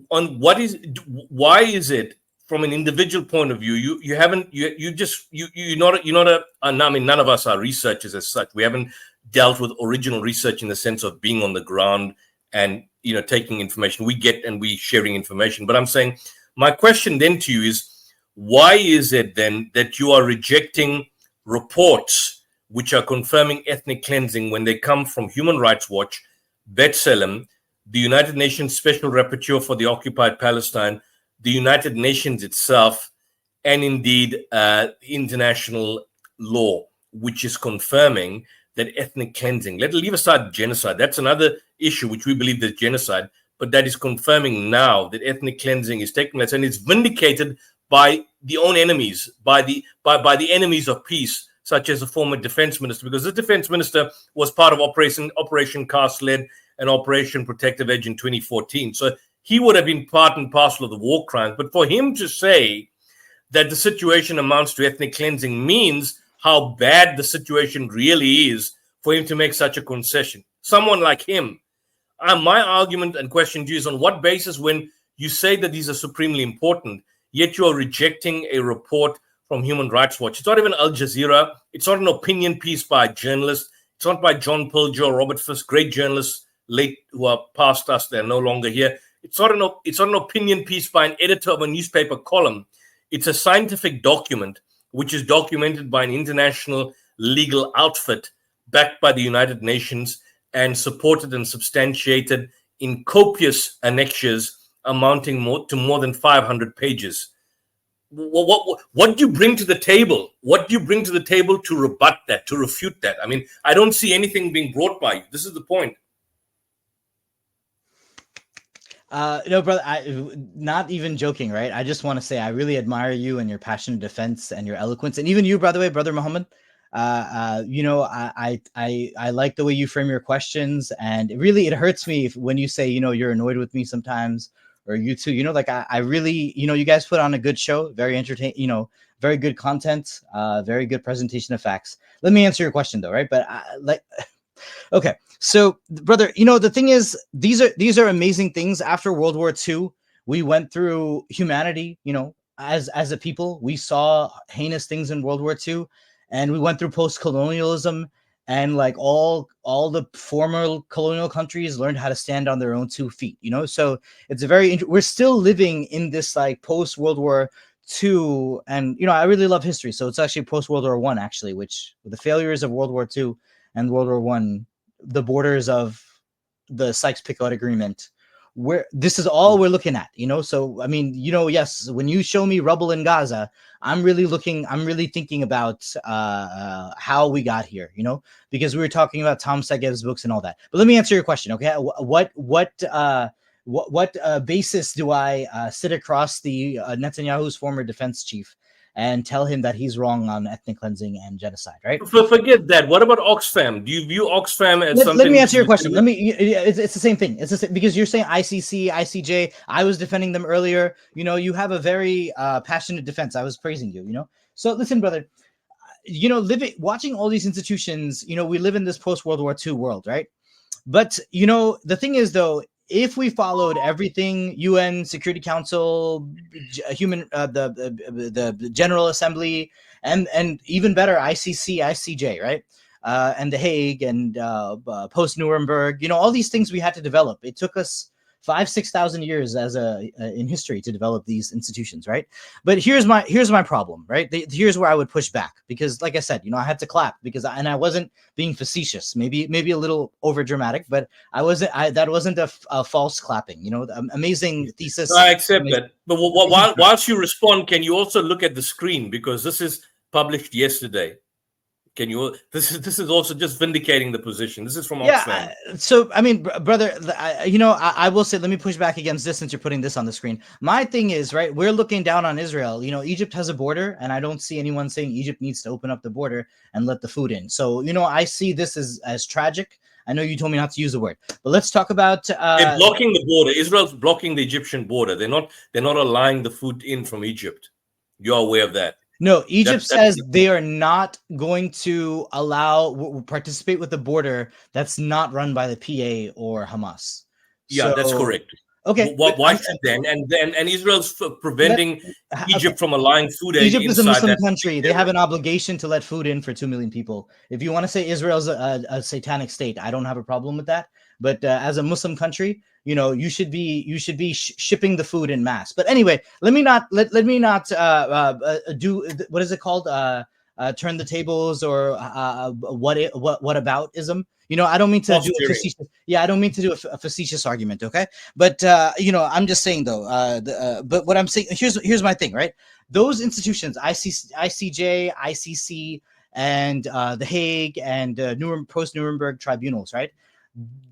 on why is it from an individual point of view, you're not I mean, none of us are researchers as such. We haven't dealt with original research in the sense of being on the ground and taking information. We get and we sharing information. But I'm saying my question then to you is, why is it then that you are rejecting reports which are confirming ethnic cleansing when they come from Human Rights Watch, B'Tselem, the United Nations Special Rapporteur for the Occupied Palestine, the United Nations itself, and indeed international law, which is confirming that ethnic cleansing, leave aside genocide, that's another issue which we believe is genocide, but that is confirming now that ethnic cleansing is taking place, and it's vindicated by the own enemies, by the enemies of peace, such as the former defense minister, because the defense minister was part of Operation Cast-led and Operation Protective Edge in 2014. So he would have been part and parcel of the war crimes. But for him to say that the situation amounts to ethnic cleansing means how bad the situation really is for him to make such a concession. Someone like him. My argument and question to you is, on what basis, when you say that these are supremely important, yet you are rejecting a report from Human Rights Watch? It's not even Al Jazeera. It's not an opinion piece by a journalist. It's not by John Pilger or Robert Fisk, great journalists, late, who are past us. They're no longer here. It's not an opinion piece by an editor of a newspaper column. It's a scientific document which is documented by an international legal outfit backed by the United Nations and supported and substantiated in copious annexures amounting to more than 500 pages. What do you bring to the table? What do you bring to the table to rebut that, to refute that? I mean, I don't see anything being brought by you. This is the point. No, brother, not even joking, right? I just want to say I really admire you and your passionate defense and your eloquence, and even you, by the way, Brother Muhammad. I like the way you frame your questions, and it hurts me when you say, you're annoyed with me sometimes, or you too, I really, you guys put on a good show, very entertaining, very good content, very good presentation of facts. Let me answer your question though, right? But okay. So, brother, the thing is, these are amazing things. After World War II, we went through humanity, as a people. We saw heinous things in World War II, and we went through post-colonialism, and like all the former colonial countries learned how to stand on their own 2 feet, So it's we're still living in this like post-World War II, and I really love history. So it's actually post-World War I, actually, which with the failures of World War II and World War I, the borders of the Sykes-Picot Agreement, where this is all we're looking at, So, I mean, yes, when you show me rubble in Gaza, I'm really thinking about how we got here, because we were talking about Tom Segev's books and all that. But let me answer your question, okay? What basis do I sit across the Netanyahu's former defense chief and tell him that he's wrong on ethnic cleansing and genocide, right? Forget that. What about Oxfam? Do you view Oxfam as something? Let me answer your question. It's the same thing. It's the same, because you're saying ICC, ICJ. I was defending them earlier. You have a very passionate defense. I was praising you. So listen, brother. Watching all these institutions. We live in this post-World War II world, right? But the thing is, though, if we followed everything UN Security Council, the General Assembly, and even better ICC, ICJ, right, and The Hague and post Nuremberg, all these things we had to develop. It took us 5,000-6,000 years in history to develop these institutions, right? But here's my problem, right? Here's where I would push back, because, like I said, I had to clap because I wasn't being facetious, maybe a little over dramatic, but that wasn't a false clapping, amazing thesis. I accept that. But whilst you respond, can you also look at the screen, because this is published yesterday? Can you? This is also just vindicating the position. This is from Oxfam. So I mean, brother, I will say, let me push back against this since you're putting this on the screen. My thing is, right, we're looking down on Israel. Egypt has a border, and I don't see anyone saying Egypt needs to open up the border and let the food in. So I see this as tragic. I know you told me not to use the word, but let's talk about. They're blocking the border. Israel's blocking the Egyptian border. They're not allowing the food in from Egypt. You're aware of that. No, Egypt That says they are not going to participate with the border that's not run by the PA or Hamas. yeah, that's So, correct. okay, but Why should then? And Israel's let preventing okay. Egypt from allowing food aid Egypt is a inside Muslim that. country. They have an obligation to let food in for 2 million people. If you want to say Israel's a satanic state, I don't have a problem with that. But as a Muslim country, you should be shipping the food in mass. But anyway, let me not do what is it called? Turn the tables or what aboutism? I don't mean to do a Posturing. facetious. Yeah, I don't mean to do a facetious argument. Okay, but I'm just saying though. But what I'm saying here's my thing, right? Those institutions, ICJ, ICC, and The Hague and post-Nuremberg tribunals, right?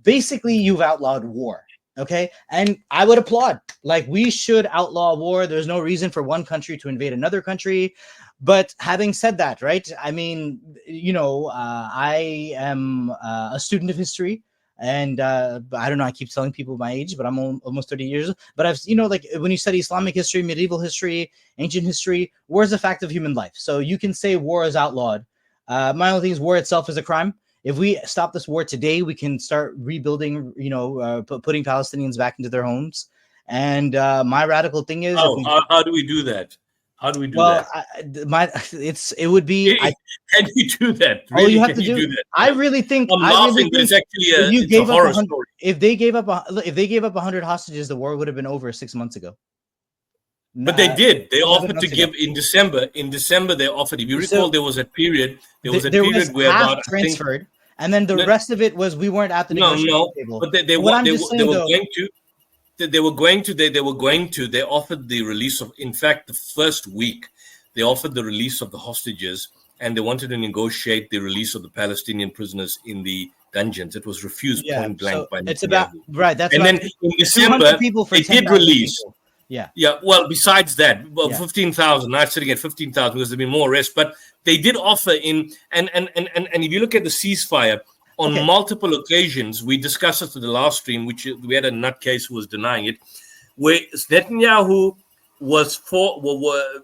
Basically, you've outlawed war, okay? And I would applaud. Like, we should outlaw war. There's no reason for one country to invade another country. But having said that, right? I mean, I am a student of history. And I don't know, I keep telling people my age, but I'm almost 30 years old. But I've, like when you study Islamic history, medieval history, ancient history, war is a fact of human life. So you can say war is outlawed. My only thing is war itself is a crime. If we stop this war today, we can start rebuilding, putting Palestinians back into their homes. And my radical thing is, How do we do that? How do we do well, that? It would be. Can you do that? Really, all you have to do that? I really think. I'm laughing, but it's actually a horror story. If they gave up 100 hostages, the war would have been over 6 months ago. But they did. They offered to give in December. In December, they offered. If you recall, there was a period. There was where half transferred, and then the rest of it was we weren't at the negotiation table. But they were going to. They offered the release of, in fact, the first week, they offered the release of the hostages and they wanted to negotiate the release of the Palestinian prisoners in the dungeons. It was refused point blank by Netanyahu. It's about, right. That's and then in December, they did release. People. Yeah. Yeah. Well, besides that, 15,000, not sitting at 15,000 because there've been more arrests, but they did offer and if you look at the ceasefire, on multiple occasions, we discussed it to the last stream, which we had a nutcase who was denying it, where Netanyahu was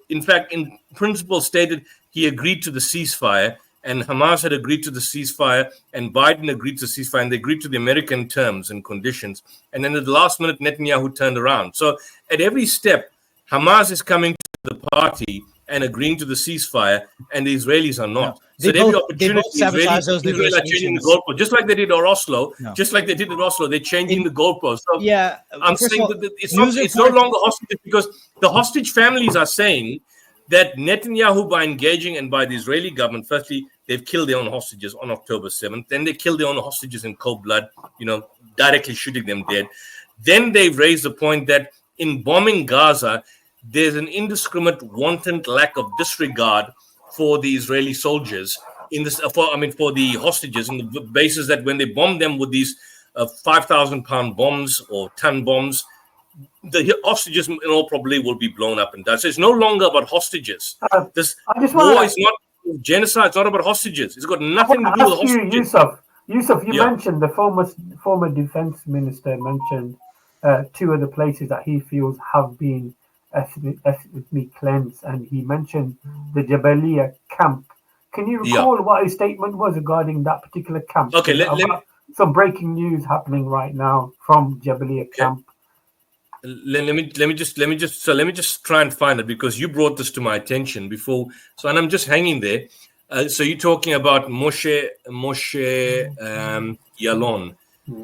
in fact, in principle stated he agreed to the ceasefire, and Hamas had agreed to the ceasefire, and Biden agreed to the ceasefire, and they agreed to the American terms and conditions. And then at the last minute, Netanyahu turned around. So at every step, Hamas is coming to the party and agreeing to the ceasefire, and the Israelis are not. No, so every opportunity, Israelis are changing the goalpost, just like they did at Oslo. No. Just like they did at Oslo, they're changing the goalpost. So yeah, I'm saying that it's no longer hostage, because the hostage families are saying that Netanyahu, by engaging and by the Israeli government, firstly, they've killed their own hostages on October 7th. Then they killed their own hostages in cold blood, directly shooting them dead. Then they've raised the point that in bombing Gaza, there's an indiscriminate, wanton lack of disregard for the Israeli soldiers for the hostages, on the basis that when they bomb them with these 5,000-pound bombs or ton bombs, the hostages in all probability will be blown up and died. So it's no longer about hostages. This war is not genocide. It's not about hostages. It's got nothing to do with hostages. Yusuf, you mentioned the former defense minister mentioned two of the places that he feels have been ethnically cleansed, and he mentioned the Jabalia camp. Can you recall what his statement was regarding that particular camp? Okay, some breaking news happening right now from Jabalia camp. Let me just try and find it, because you brought this to my attention before. So, and I'm just hanging there. So you're talking about Moshe Yalon.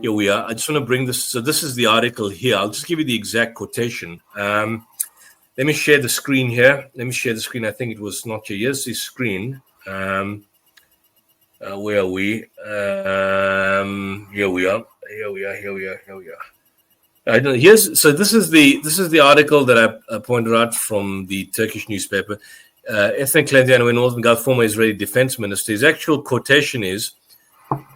Here we are. I just want to bring this. So this is the article here. I'll just give you the exact quotation. Let me share the screen here. I think it was not here. Here's the screen. Where are we? Here we are. I don't know. This is the article that I pointed out from the Turkish newspaper. Ethnic cleansing in Northern Gaza, former Israeli defense minister. His actual quotation is,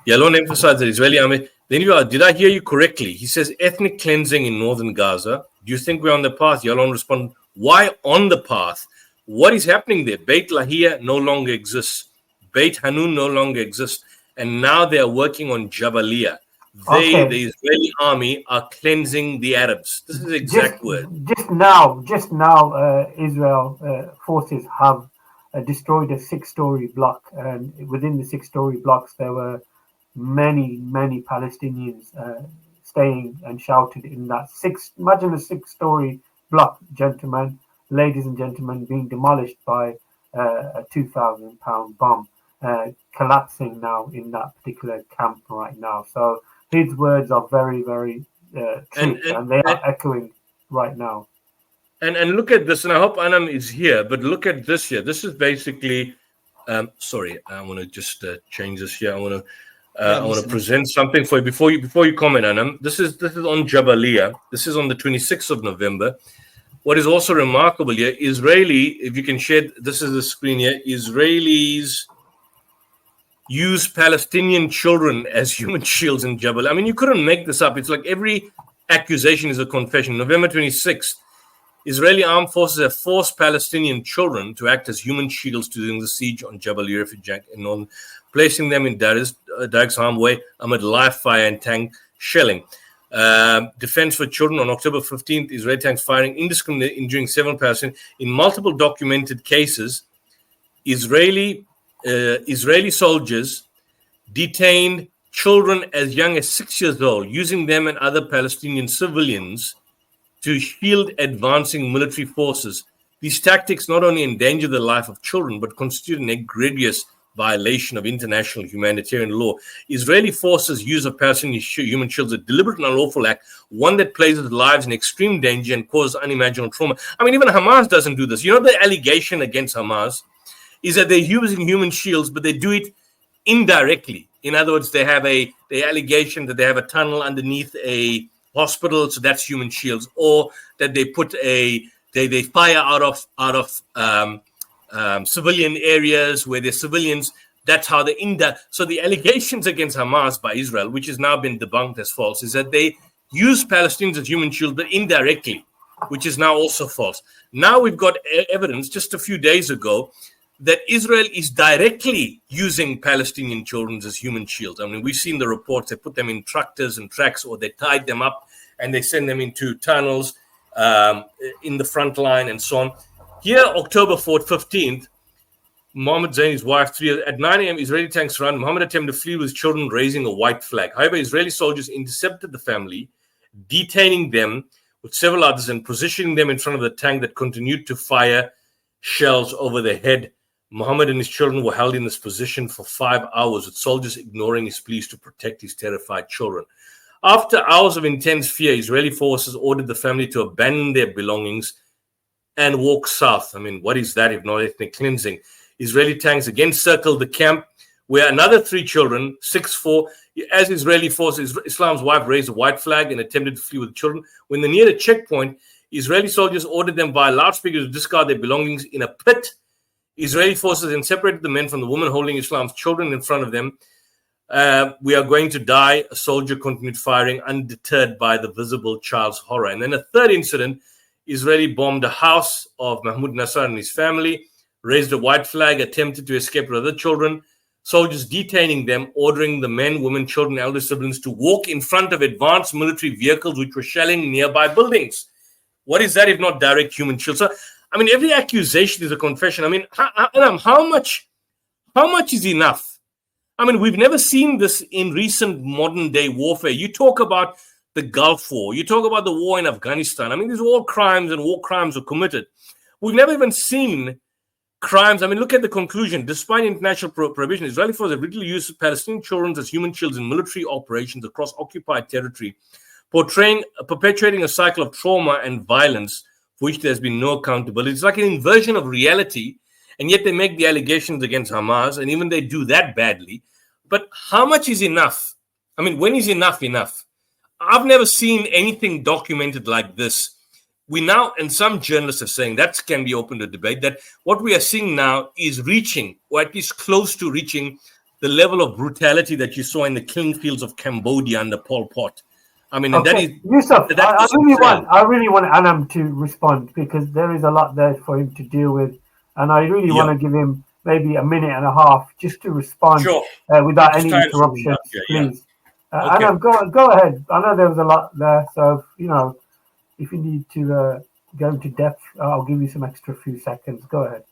Yalon emphasized that Israeli army. Did I hear you correctly? He says ethnic cleansing in Northern Gaza. Do you think we're on the path? Yalon responded, why on the path? What is happening there? Beit Lahia no longer exists. Beit Hanun no longer exists. And now they are working on Jabalia. The Israeli army, are cleansing the Arabs. This is the exact word. Just now, Israel forces have destroyed a 6-story block, and within the 6-story blocks there were many Palestinians staying and sheltered in that imagine a 6-story block, gentlemen, ladies and gentlemen, being demolished by a 2,000-pound bomb, collapsing now in that particular camp right now. So his words are very true, and they are echoing right now. And look at this, and I hope Anam is here, but look at this here. This is basically, sorry, I want to just change this here. I want to present something for you before you comment, Anam. This is on Jabalia. This is on the 26th of November. What is also remarkable here, if you can share, this is the screen here. Israelis use Palestinian children as human shields in Jabalia. I mean, you couldn't make this up. It's like every accusation is a confession. November 26th. Israeli armed forces have forced Palestinian children to act as human shields during the siege on Jabalia refugee and on placing them in direct harm's way amid live fire and tank shelling. Defense for children on October 15th, Israeli tanks firing indiscriminately, injuring 7 Palestinians. In multiple documented cases, Israeli soldiers detained children as young as 6 years old, using them and other Palestinian civilians to shield advancing military forces. These tactics not only endanger the life of children, but constitute an egregious violation of international humanitarian law. Israeli forces' use of Palestinian human shields is a deliberate and unlawful act, one that places lives in extreme danger and causes unimaginable trauma. I mean, even Hamas doesn't do this. You know, the allegation against Hamas is that they're using human shields, but they do it indirectly. In other words, they have the allegation that they have a tunnel underneath a hospital, so that's human shields, or that they put they fire out of civilian areas where there's civilians. That's how so the allegations against Hamas by Israel, which has now been debunked as false, is that they use Palestinians as human shields, but indirectly, which is now also false. Now we've got evidence just a few days ago that Israel is directly using Palestinian children as human shields. I mean, we've seen the reports. They put them in tractors and tracks, or they tied them up and they send them into tunnels in the front line and so on. Here, October 4th, 15th, Mohammed Zaini's wife, at 9 a.m., Israeli tanks run. Mohammed attempted to flee with his children raising a white flag. However, Israeli soldiers intercepted the family, detaining them with several others and positioning them in front of the tank that continued to fire shells over their head. Mohammed and his children were held in this position for 5 hours, with soldiers ignoring his pleas to protect his terrified children. After hours of intense fear, Israeli forces ordered the family to abandon their belongings and walk south. I mean, what is that if not ethnic cleansing? Israeli tanks again circled the camp, where another 3 children, 6-4, as Israeli forces, Islam's wife raised a white flag and attempted to flee with the children. When they neared a checkpoint, Israeli soldiers ordered them via loudspeakers to discard their belongings in a pit. Israeli forces then separated the men from the woman holding Islam's children in front of them. We are going to die. A soldier continued firing, undeterred by the visible child's horror. And then a third incident, Israeli bombed a house of Mahmoud Nasser and his family, raised a white flag, attempted to escape with other children, soldiers detaining them, ordering the men, women, children, elder siblings to walk in front of advanced military vehicles which were shelling nearby buildings. What is that if not direct human shield? So, I mean, every accusation is a confession. I mean, how much is enough? I mean, we've never seen this in recent modern day warfare. You talk about the Gulf War. You talk about the war in Afghanistan. I mean, these are all crimes, and war crimes were committed. We've never even seen crimes. I mean, look at the conclusion. Despite international prohibition, Israeli forces have repeatedly used Palestinian children as human shields in military operations across occupied territory, perpetuating a cycle of trauma and violence for which there's been no accountability. It's like an inversion of reality, and yet they make the allegations against Hamas, and even they do that badly. But how much is enough? I mean, when is enough enough? I've never seen anything documented like this. We now, and some journalists are saying that can be open to debate, that what we are seeing now is reaching, or at least close to reaching, the level of brutality that you saw in the killing fields of Cambodia under Pol Pot. I mean, and that is... Yusuf, I really want Anam to respond, because there is a lot there for him to deal with. And I really want to give him maybe a minute and a half just to respond without any interruptions, please. Okay. Anam, go ahead. I know there was a lot there, so, if you need to go into depth, I'll give you some extra few seconds. Go ahead.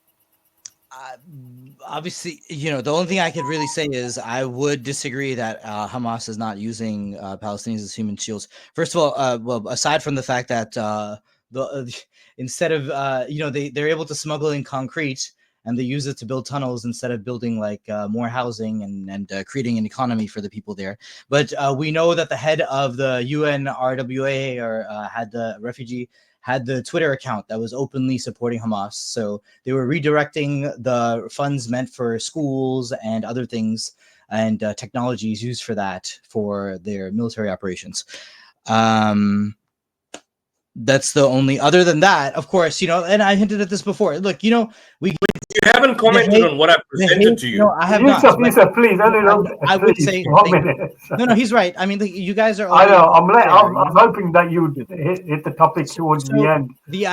Obviously, the only thing I could really say is I would disagree that Hamas is not using Palestinians as human shields. First of all, well, aside from the fact that instead of they're able to smuggle in concrete and they use it to build tunnels instead of building like more housing and creating an economy for the people there. But we know that the head of the UNRWA had the Twitter account that was openly supporting Hamas. So they were redirecting the funds meant for schools and other things and technologies used for that for their military operations. That's the only, other than that, of course, and I hinted at this before. Look, You haven't commented on what I presented to you. No, I have Yusuf, not. Yusuf, please, I would say, no, he's right. I mean, you guys are. I know. I'm hoping that you hit the topic towards the end. The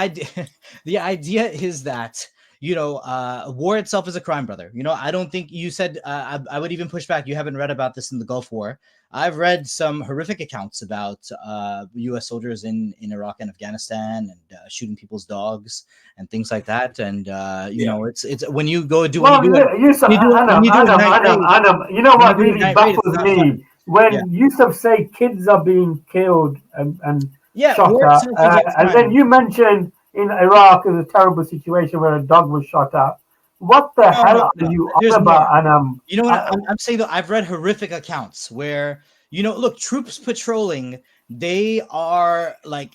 idea is that war itself is a crime, brother. I don't think you said. I would even push back. You haven't read about this in the Gulf War. I've read some horrific accounts about U.S. soldiers in Iraq and Afghanistan and shooting people's dogs and things like that. And it's when you go do. Well, Yusuf, Anam, you know what really baffles me when Yusuf say kids are being killed and shot at, and then you mentioned in Iraq is a terrible situation where a dog was shot at. What the hell are you on about, Anam? You know what I'm saying though? I've read horrific accounts where, look, troops patrolling, they are like